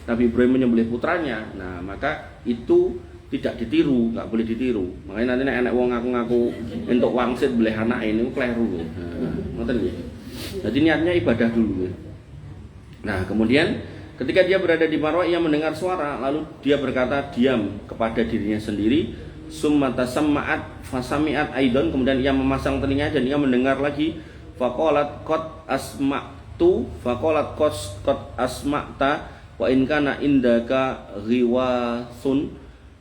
Nabi Ibrahim menyembelih putranya. Nah, maka itu tidak ditiru, nggak boleh ditiru. Makanya nanti anak wong ngaku-ngaku untuk wangsit beli anak ini keliru. Ngoten nggih. Jadi niatnya ibadah dulu. Nah, kemudian ketika dia berada di Marwah, ia mendengar suara, lalu dia berkata diam kepada dirinya sendiri. Summa tasamma'at fasami'at aidon, kemudian ia memasang telinga dan ia mendengar lagi. Faqalat qad asma'ta wa in kana indaka ghiwasun.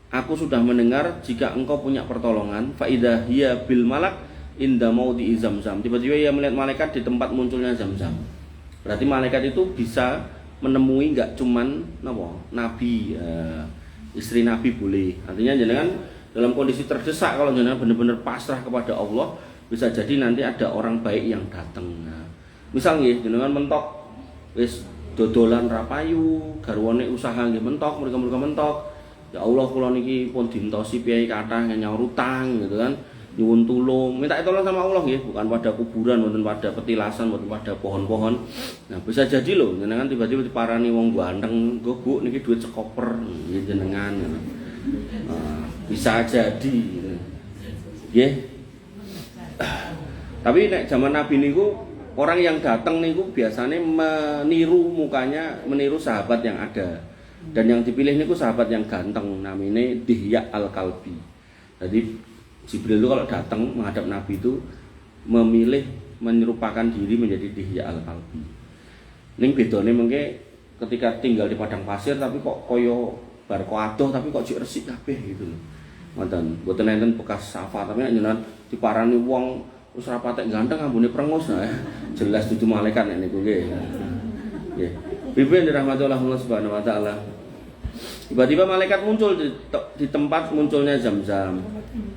Aku sudah mendengar jika engkau punya pertolongan. Fa idza hiya bil malak inda maudi Zamzam. Tiba-tiba ia melihat malaikat di tempat munculnya Zamzam. Berarti malaikat itu bisa menemui enggak cuman nabi, istri nabi boleh. Artinya jenengan dalam kondisi terdesak, kalau jenengan benar-benar pasrah kepada Allah, bisa jadi nanti ada orang baik yang datang. Nah, misalnya jenengan mentok wis dodolan rapayu, garwane usaha nggih mentok, mereka mentok. Ya Allah, kula niki pun dintosi piyai kathah nyaur utang gitu kan. Nyuwun tulung, minta tolong sama Allah nggih, bukan pada kuburan, bukan pada petilasan, bukan pada pohon-pohon. Nah, bisa jadi loh jenengan tiba-tiba diparani wong ganteng, "Nggo Bu, niki duit sekoper." Nggih jenengan. Bisa jadi gitu. Nggih. Tapi nek zaman Nabi niku orang yang datang niku biasanya meniru mukanya, meniru sahabat yang ada. Dan yang dipilih niku sahabat yang ganteng, namanya Dihya Al-Kalbi. Jadi Jibril itu kalau datang menghadap Nabi itu memilih menyerupakan diri menjadi Dihya Al-Kalbi. Ning bedone mengke ketika tinggal di padang pasir tapi kok koyo bar adoh tapi kok jek resik kabeh gitu lho. Ngoten, mboten enten bekas syafaat tapi jenengan diparani wong wis ora patek ganteng ambune prengus jelas dudu malaikat nek niku nggih. Nggih. Bibi dirahmati Allah Subhanahu wa taala. Tiba-tiba malaikat muncul di tempat munculnya Zamzam.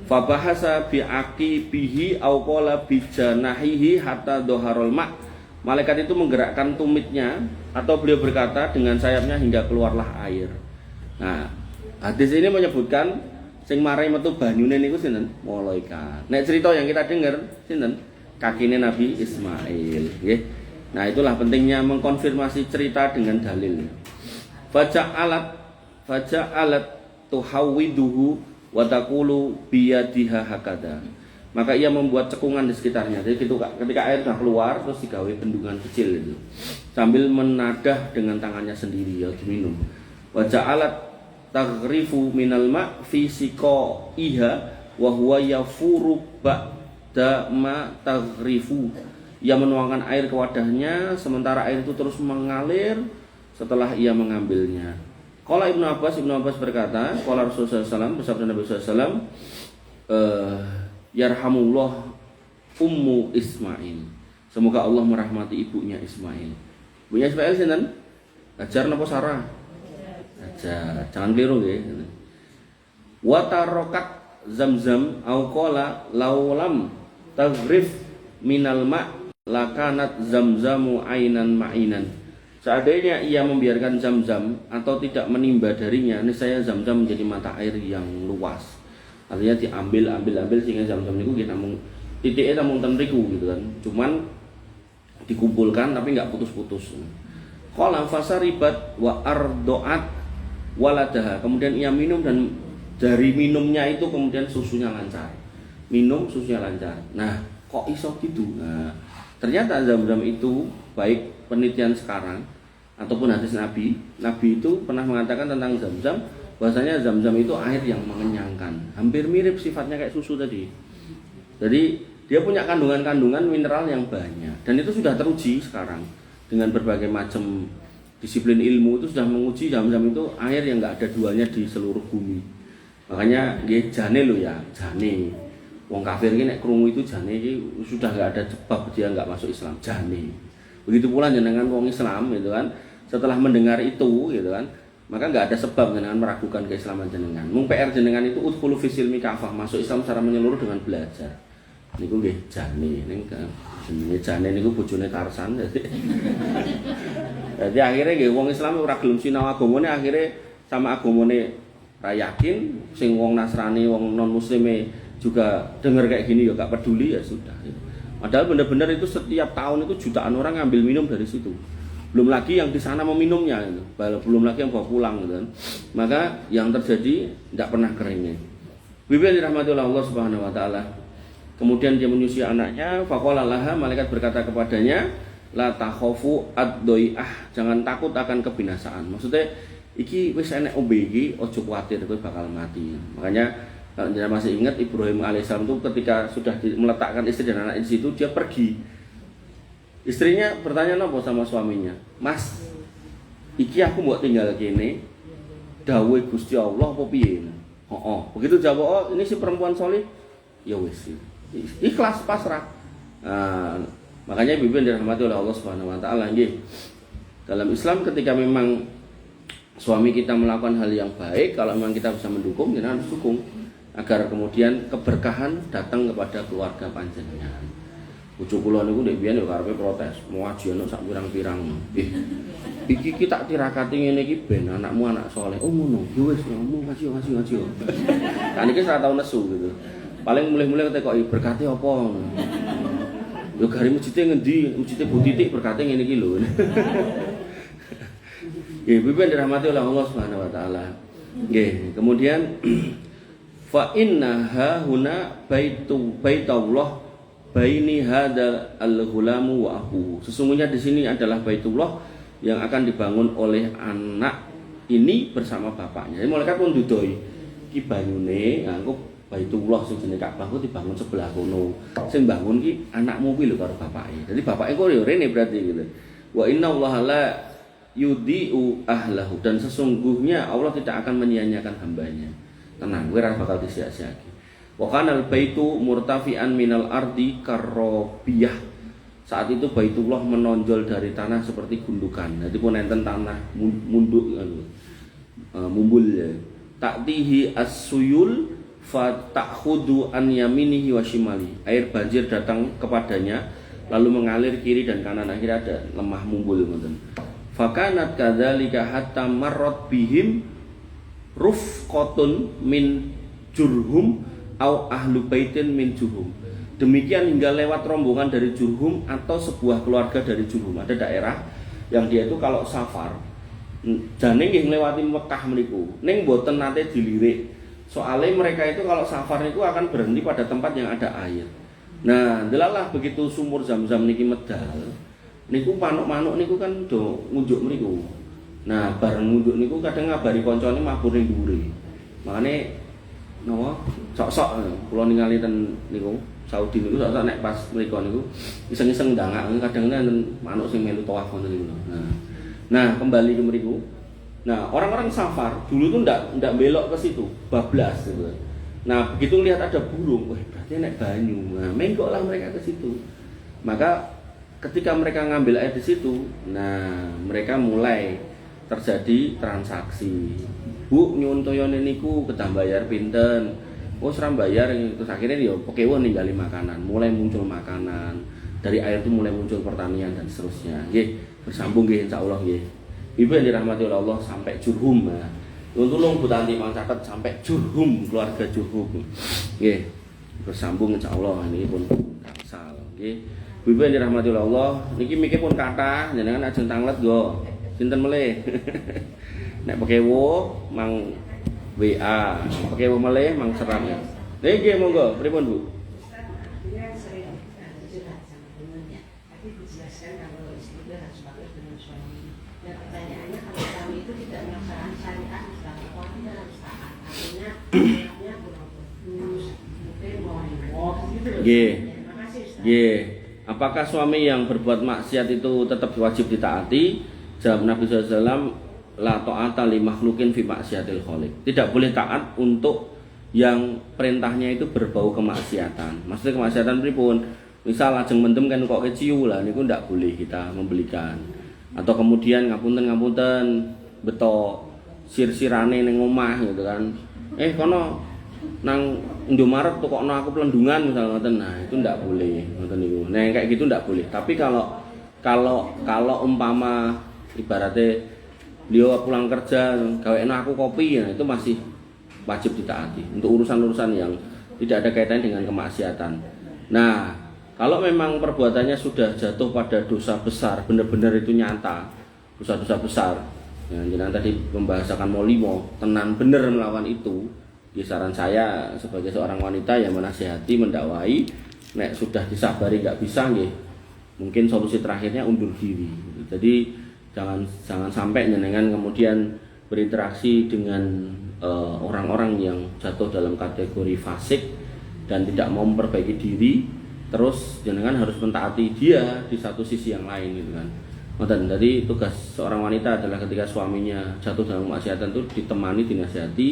Fa bahasa bi aqibihi au qala bi janahihi hatta dhaharul ma'. Malaikat itu menggerakkan tumitnya atau beliau berkata dengan sayapnya hingga keluarlah air. Nah, hadis ini menyebutkan sing marai metu banyune niku sinten? Malaikat. Nek cerita yang kita dengar sinten? Kakine Nabi Ismail, nggih. Nah, itulah pentingnya mengkonfirmasi cerita dengan dalil. Faja'alat tuhawwiduhu wa taqulu biyadiha hakada. Maka ia membuat cekungan di sekitarnya. Jadi ketika air sudah keluar terus digawe bendungan kecil itu. Sambil menadah dengan tangannya sendiri ya diminum. Wa ja'alat taghrifu minal ma' fi siqaiha wa huwa yafuru ba'da ma taghrifu. Ia menuangkan air ke wadahnya sementara air itu terus mengalir setelah ia mengambilnya. Qala Ibnu Abbas berkata, qala Rasulullah SAW, bersabda Nabi SAW, yarhamullah ummu Ismail. Semoga Allah merahmati ibunya Ismail. Ibunya Ismail sinten? Hajar napa Sarah? Hajar. Jangan keliru nggih. Wa tarakat Zamzam au qala laulam taghrif minal ma' lakanat Zamzamu ainan ma'inan. Seandainya ia membiarkan Zamzam atau tidak menimba darinya, niscaya Zamzam menjadi mata air yang luas. Artinya diambil sehingga Zamzam niku nggih namung titiknya namung ten mriku gitu kan. Cuman dikumpulkan tapi enggak putus-putus. Qala fasaribat wa ardoat waladaha. Kemudian ia minum dan dari minumnya itu kemudian susunya lancar. Minum susunya lancar. Nah, kok iso gitu? Nah, ternyata Zamzam itu baik penelitian sekarang ataupun hadis Nabi itu pernah mengatakan tentang Zamzam bahwasanya Zam-Zam itu air yang mengenyangkan, hampir mirip sifatnya kayak susu tadi. Jadi dia punya kandungan-kandungan mineral yang banyak, dan itu sudah teruji sekarang dengan berbagai macam disiplin ilmu. Itu sudah menguji Zam-Zam itu air yang nggak ada duanya di seluruh bumi. Makanya dia jane lo ya, jane wong kafir ini nek krungu itu jane ini sudah nggak ada sebab dia nggak masuk Islam, jane. Begitu pula jenengan wong Islam gitu kan, setelah mendengar itu gitu kan, maka nggak ada sebab jenengan meragukan keislaman jenengan. Mung PR jenengan itu udkhulu fi silmi kafah, masuk Islam secara menyeluruh dengan belajar. Niku nggih jane, ning jenenge jane niku bojone Tarsan. Jadi akhirnya nggih wong Islam ora gelem sinau agamane, akhirnya sama agamane ra yakin, sing wong Nasrani, wong non muslime juga dengar kayak gini ya gak peduli, ya sudah. Padahal benar-benar itu setiap tahun itu jutaan orang ngambil minum dari situ. Belum lagi yang di sana meminumnya gitu. Belum lagi yang bawa pulang gitu kan. Maka yang terjadi tidak pernah keringnya. Bibi yang dirahmati oleh Allah Subhanahu wa taala. Kemudian dia menyusui anaknya, faqala laha, malaikat berkata kepadanya, la takhafu ad-doi'ah, jangan takut akan kebinasaan. Maksudnya iki wis enek ombe iki, aja kuwatir kowe bakal mati. Makanya kalau Anda masih ingat Ibrahim alaihissalam itu ketika sudah meletakkan istri dan anak di situ, dia pergi. Istrinya bertanya nopo sama suaminya, Mas, iki aku mau tinggal kene, dawuh Gusti Allah apa piye? Begitu jawab, oh ini si perempuan soleh, ya wis, ikhlas pasrah. Makanya bibi yang dirahmati oleh Allah Subhanahu wa taala, nggih. Dalam Islam ketika memang suami kita melakukan hal yang baik, kalau memang kita bisa mendukung, kita harus dukung agar kemudian keberkahan datang kepada keluarga panjenengan. Bojo kula niku ndek biyen yo karepe protes, mau aji ana sak pirang-pirang. Iki tak tirakati ngene iki ben anakmu anak soleh. Oh ngono. Ya wis ngomong ngaji. Kan iki ora tau nesu gitu. Paling mulih-mulih ketekoki berkate apa. Yo gari masjide ngendi? Masjide Bu Titik berkate ngene iki lho. Nggih, bibi dirahmati oleh Allah Subhanahu wa taala. Nggih, kemudian fa innaha huna baitullah baini hadal al-ghulamu wa abuhu. Sesungguhnya di sini adalah baitullah yang akan dibangun oleh anak ini bersama bapaknya. Jadi malaikat pun dudoi iki banyune nganggo baitullah sing jenenge Ka'bah ku dibangun sebelah kono. Sing bangun ki anakmu kuwi lho karo bapake. Jadi bapake kok yo rene berarti gitu. Wa inna Allah la yudhi'u ahlahu, dan sesungguhnya Allah tidak akan menyia-nyiakan hambanya. Tenang, gue ora bakal disia-siake. Wa kanal baitu murtafi'an minal ardi karrobiyah. Saat itu Baitullah menonjol dari tanah seperti gundukan. Jadi pun enten tanah munduk mumbul ya. Ta'tihi as-suyul fa ta'khudu an yaminihi wa shimali. Air banjir datang kepadanya lalu mengalir kiri dan kanan, akhirnya ada lemah mumbul ngoten. Fakanat kadzalika hatta marrat bihim rufqatun min Jurhum au ahlu baitin min Jurhum. Demikian hingga lewat rombongan dari Jurhum atau sebuah keluarga dari Jurhum. Ada daerah yang dia itu kalau safar jane nggih nglewati Mekah mriku, ning mboten nate dilirik. Soalnya mereka itu kalau safar niku akan berhenti pada tempat yang ada air. Nah, delalah begitu sumur Zam-Zam niki medal. Niku manuk-manuk niku kan do ngunjuk mriku. Nah, bareng ngunjuk niku kadang ngabari kancane mabur ning dhuwure. Makane napa sok-sok kula ningali ten niku Saudi niku sok-sok nek pas mriku niku iseng-iseng ndangak kadang manuk sing melu tawaf ngoten niku. Nah, kembali ke mriku. Nah, orang-orang safar dulu tuh ndak belok ke situ, bablas gitu. Nah, begitu lihat ada burung, wah berarti nek banyu. Nah, menggoklah mereka ke situ. Maka ketika mereka ngambil air di situ, nah mereka mulai terjadi transaksi. Bu nyuwun toyone niku kedah bayar pinten? Oh seram bayar, terus akhirnya dia pokewo ninggali makanan, mulai muncul makanan. Dari air itu mulai muncul pertanian dan seterusnya. Nggih, bersambung nggih insyaallah nggih. Ibu yang dirahmati oleh Allah sampai Jurhum. Nah, untuk Bu Tanti mang catet sampai Jurhum, keluarga Jurhum. Nggih, bersambung insyaallah ini pun gangsal nggih. Ibu yang dirahmati oleh Allah, niki mikir pun kata, jenengan ajeng tanglet go, sinten meleh. Nek pekewo mang WA, pekewo meleh mang seram. Niki monggo, pripun Bu? dijelaskan kalau istri itu harus patuh dengan suami. Nah pertanyaannya kalau suami itu tidak melaksanakan syariat Islam, suami harus taat. Artinya mungkin mau gitu loh. Terima kasih Ustaz. Apakah suami yang berbuat maksiat itu tetap wajib ditaati? Jawab Nabi SAW, la ta'ata li makhlukin fi maksiatil khaliq. Tidak boleh taat untuk yang perintahnya itu berbau kemaksiatan. Maksudnya kemaksiatan pripun? Misal ajeng mendem kan kok keciu lah niku ndak boleh kita membelikan. Atau kemudian ngapunten beto sir-sirane ning omah gitu kan. Kono nang Indomaret tukokno aku pelendungan misalnya ngoten. Nah, itu ndak boleh ngoten niku. Nah, kayak gitu ndak boleh. Tapi kalau umpama ibaratnya dia pulang kerja gaweno aku kopi ya itu masih wajib ditaati untuk urusan-urusan yang tidak ada kaitannya dengan kemaksiatan. Nah, kalau memang perbuatannya sudah jatuh pada dosa besar, benar-benar itu nyata, dosa-dosa besar. Ya, jenengan tadi membahasakan molimo, tenan bener melawan itu. Ya, saran saya sebagai seorang wanita yang menasihati, mendakwai, nek sudah disabari nggak bisa, nggih, mungkin solusi terakhirnya undur diri. Jadi jangan sampai jenengan kemudian berinteraksi dengan orang-orang yang jatuh dalam kategori fasik dan tidak mau memperbaiki diri, terus jenengan harus mentaati dia di satu sisi yang lain gitu kan. Jadi tugas seorang wanita adalah ketika suaminya jatuh dalam kemaksiatan itu ditemani, dinasihati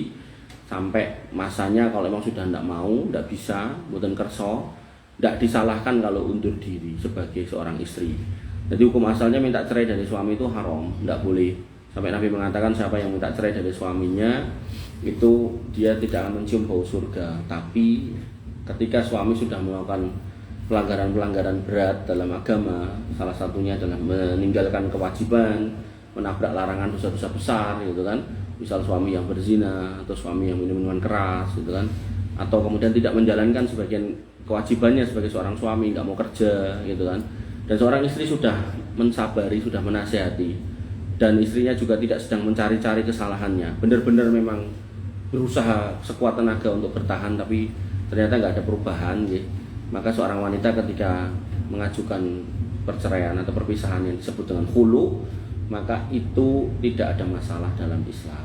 sampai masanya kalau memang sudah tidak mau, tidak bisa, mboten kerso, tidak disalahkan kalau undur diri sebagai seorang istri. Jadi hukum asalnya minta cerai dari suami itu haram, tidak boleh. Sampai Nabi mengatakan siapa yang minta cerai dari suaminya itu dia tidak akan mencium bau surga. Tapi ketika suami sudah melakukan pelanggaran-pelanggaran berat dalam agama, salah satunya adalah meninggalkan kewajiban, menabrak larangan dosa-dosa besar gitu kan. Misal suami yang berzina atau suami yang minum minuman keras gitu kan, atau kemudian tidak menjalankan sebagian kewajibannya sebagai seorang suami, nggak mau kerja gitu kan. Dan seorang istri sudah mensabari, sudah menasihati, dan istrinya juga tidak sedang mencari-cari kesalahannya, benar-benar memang berusaha sekuat tenaga untuk bertahan tapi ternyata nggak ada perubahan gitu. Maka seorang wanita ketika mengajukan perceraian atau perpisahan yang disebut dengan khulu, maka itu tidak ada masalah dalam Islam.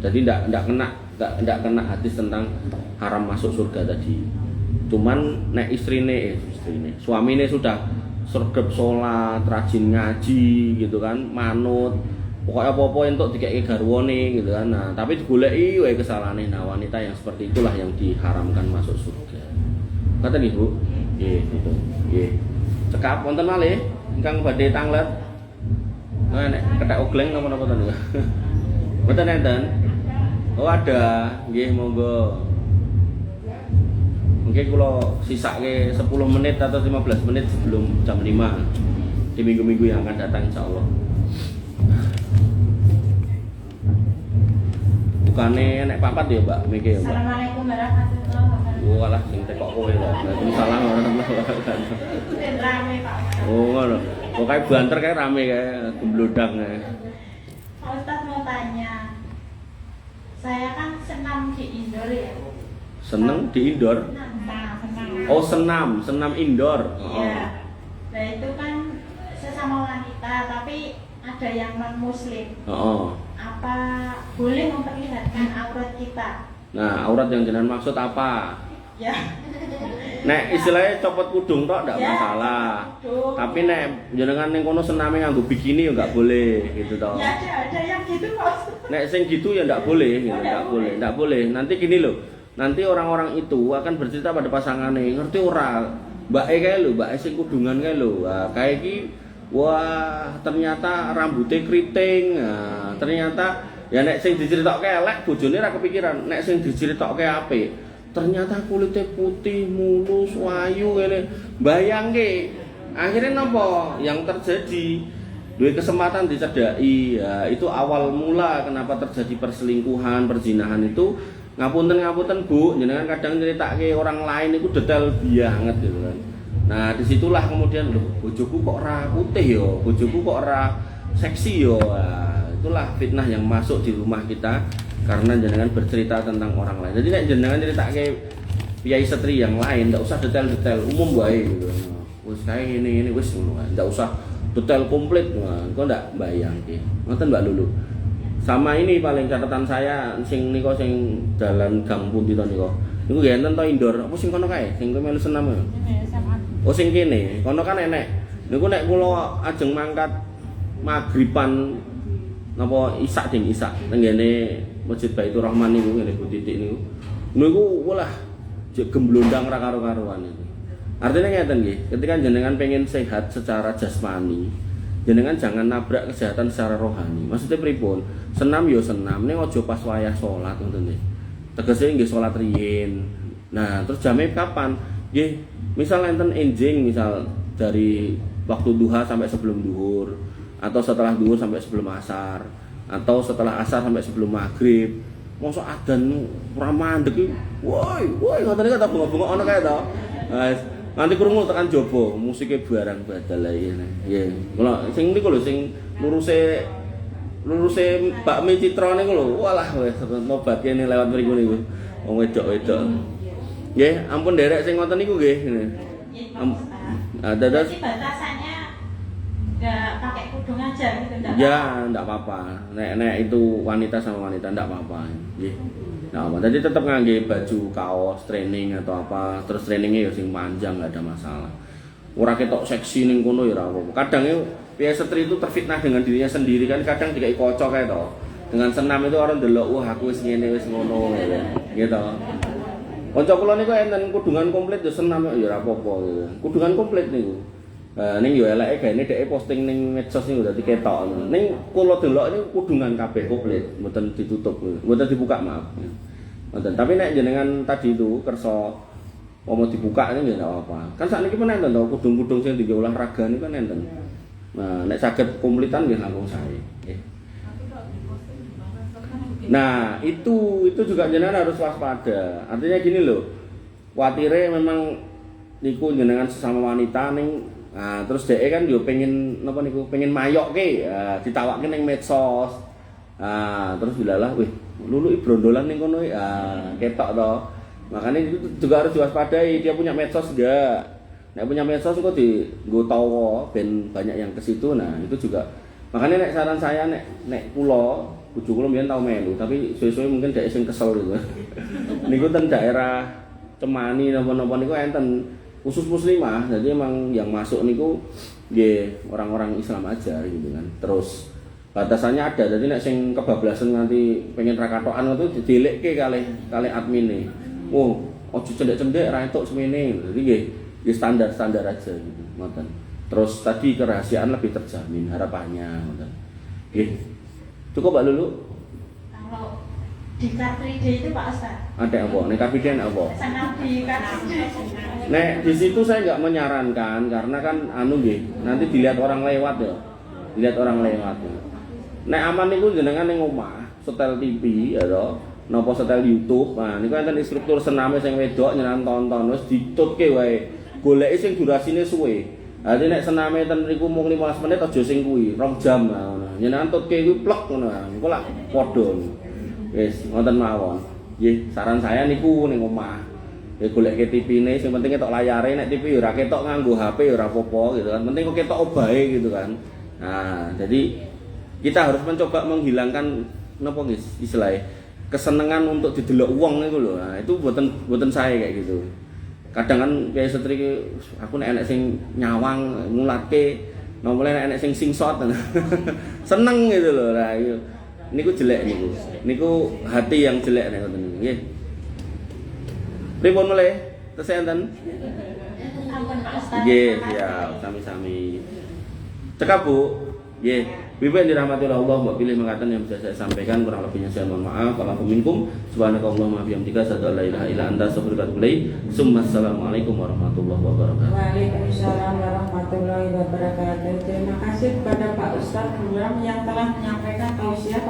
Jadi tidak kena hadis tentang haram masuk surga tadi. Cuman nek suamine sudah sregep salat, rajin ngaji gitu kan, manut, pokoknya apa-apa entuk dikeki garwane gitu kan. Nah, tapi digoleki wae kesalahane. Nah, wanita yang seperti itulah yang diharamkan masuk surga. Kata nih Bu, gitu. Cekap wonten malih ingkang badhe tanglet. Nah, nek kethek ogleng napa-napa to niku. Mboten enten. Oh, ada. Nggih, monggo. Mungkin kula sisake 10 menit atau 15 menit sebelum jam 5 di minggu-minggu yang akan datang insyaallah. Bukane nek papat ya, Mbak, miki ya, Mbak. Assalamualaikum warahmatullahi wabarakatuh. Walah sing tekok kowe lho. Waalaikumsalam warahmatullahi wabarakatuh. Ben rame, Pak. Oh, ngono. Pokoke banter kae rame kae gemblodang kae. Pak Ustaz mau tanya. Saya kan senam di indoor ya. Seneng di indoor? Senam. Oh, senam indoor. Iya. Nah, itu kan sesama wanita tapi ada yang non muslim. Apa boleh memperlihatkan aurat kita? Nah, aurat yang jenengan maksud apa? Ya. Nek istilahnya copot kudung tok ndak Ya, masalah. kudung. Tapi nek jenengan ning kono sename nganggo bikini ya nggak boleh gitu toh. Ya ada yang gitu Pak. Nek sing gitu ya ndak boleh gitu, ndak boleh. Nanti gini loh. Nanti orang-orang itu akan bercerita pada pasangannya, ngerti ora? Mbake kae lho, mbake sing kudungan kae lho. Nah, kae iki wah, ternyata rambutnya keriting. Nah, ternyata ya nek sing diceritokke elek bojone ora kepikiran. Nek sing diceritokke apik, ternyata kulitnya putih, mulus, wayu ngene. Bayangke, akhirnya napa yang terjadi? Duwe kesempatan dicedhaki. Ya, itu awal mula kenapa terjadi perselingkuhan, perzinahan itu. Ngapunten Bu, jenengan kadang nyeritake orang lain itu detail banget gitu kan. Nah, disitulah kemudian loh, bojoku kok ora putih ya, bojoku kok ora seksi ya. Nah, itulah fitnah yang masuk di rumah kita karena jenengan bercerita tentang orang lain. Jadi nek jenengan nyeritake piyai setri yang lain, ndak usah detail-detail, umum wae gitu. wis kae ngene wis ngono ae. Ndak usah detail komplit. Kok ndak bayangke. Ngoten Mbak Lulu. Sama ini paling catatan saya sing nika sing dalan gang pundi to nika. Niku nggih enten to indoor. Apa sing kono kae? Sing kowe melu senam. Oh sing kene. Kono kan enek. Niku nek kula ajeng mangkat magriban napa isak ding isak tenggene Masjid Baitur Rahman niku ngene Bu Titik niku. Niku walah jek gemblondang ra karo-karuan itu. Artinya ngeten nggih, ketika jenengan pengen sehat secara jasmani, jenengan jangan nabrak kesehatan secara rohani. Maksudnya pripun? Senam yo senam, ning aja pas wayah salat ngoten nggih. Tegese nggih salat riyin. Nah, terus jame kapan? Nggih, misal enten enjing misal dari waktu duha sampai sebelum duhur, atau setelah duhur sampai sebelum asar, atau setelah asar sampai sebelum maghrib. Mosok adzan ora mandeg iki. Woi, ngoten iki kata bunga-bunga ana kae to. Nanti krungu tekan jaba, musike barang badal ae. Nggih. Kula sing niku lho sing luruse Bakmi Citra niku lho. Walah wis nobat kene lewat mriku niku. Wong wedok-wedok. Nggih, ampun derek sing ngoten niku nggih. Dados batasannya enggak pakai kudung aja gitu enggak? Ya, enggak apa-apa. Nek itu wanita sama wanita enggak apa-apa. Nggih. Nah, jadi tetap ngangge baju kaos training atau apa, terus trainingnya ya sing panjang enggak ada masalah. Ora ketok seksi ning kono ya ora apa-apa. Kadang peserta itu terfitnah dengan dirinya sendiri kan, kadang dikai kocok kae to. Dengan senam itu orang delok wah aku wis ngene wis ngono gitu. Kanca kula niku enten kudungan komplit ya senam ya ora apa-apa gitu. Kudungan komplit niku. Ning yo eleke gaene dhek posting ning medsos niku dadi ketok. Ning kula delok niku kudungan kabeh komplit, mboten ditutup, mboten dibuka maaf. Mboten. Tapi nek jenengan tadi itu kersa mau dibuka ini ya apa. Kan sakniki pun enten to kudung-kudung sing dienggo olahraga niku kan enten. Nah, nek saged komplitan nggih langkung sae. Nggih. Nah, itu juga jenengan harus waspada. Artinya gini loh. Kuatire memang niku jenengan sesama wanita ning terus dhek kan yo pengen napa niku pengen mayokke ditawakke ning medsos. Terus bilalah wih Lulu brondolan ning kono ketok to. Makanya itu juga harus diwaspadai. Dia punya medsos enggak? Nek punya medsos kok dienggo tawa ben banyak yang ke situ. Nah, itu juga. Makanya nek saran saya nek kula bojo kula mbiyen tau melu, tapi suwe-suwe mungkin dhek sing kesel gitu. Niku ten daerah Cemani napa-napa niku enten khusus muslimah, jadi emang yang masuk niku nggih orang-orang Islam aja gitu kan. Terus batasannya ada, jadi nek sing kebablasan nanti pengen ra katokan itu didilekke kali admine. Oh, ojo cendek-cendek ra entuk semene. Jadi nggih standar-standar aja gitu, ngoten. Terus tadi kerahasiaan lebih terjamin harapannya, ngoten. Nggih. Cukup Mbak Lulu? Kalau di Car Free Day itu Pak Ustaz. Ada apa? Nek Car Free Day apa? Senam di Car Free Day. Nek di situ saya nggak menyarankan karena kan nggih, nanti dilihat orang lewat ya. Dilihat orang lewat. Ya. Nek aman niku jenengan ning omah, setel TV ya to, napa setel YouTube. Nah, niku enten instruktur sename sing wedok nyenan tonton wis ditutke wae. Goleki sing durasine suwe. Dadi nek sename ten niku mung 15 menit aja sing kuwi, 2 jam ngono. Nyenan tutke kuwi plek ngono. Engko lak padha. Wis, ngoten mawon. Nggih, saran saya niku ning omah. Ya goleke TV-ne, sing penting ketok layare, nek TV ya ora ketok nganggo HP ya ora apa-apa gitu kan. Penting kok ketok obahe gitu kan. Nah, jadi kita harus mencoba menghilangkan napa guys istilahnya kesenangan untuk didelok wong niku lho. Nah, itu boten saya kayak gitu. Kadang kan kayak setri aku nek enek sing nyawang ngulatke, nomole nek enek sing singshot. Seneng gitu loh. Nah, niku jelek niku. Niku hati yang jelek nek ngoten niku nggih. Pripun mulai? Tesih enten? Nggih, ya, sami-sami. Cekap Bu. Nggih. Bibi dirahmati Allah, mbok pilih mengatakan yang bisa saya sampaikan, kurang lebihnya saya mohon maaf. Walaupun minkum, subhanakallahumma bihamdika, asyhadu an la ilaha illa anta, astaghfiruka wa atubu ilaik. Assalamualaikum warahmatullahi wabarakatuh. Waalaikumsalam warahmatullahi wabarakatuh. Terima kasih kepada Pak Ustadz Gulam yang telah menyampaikan tausiah.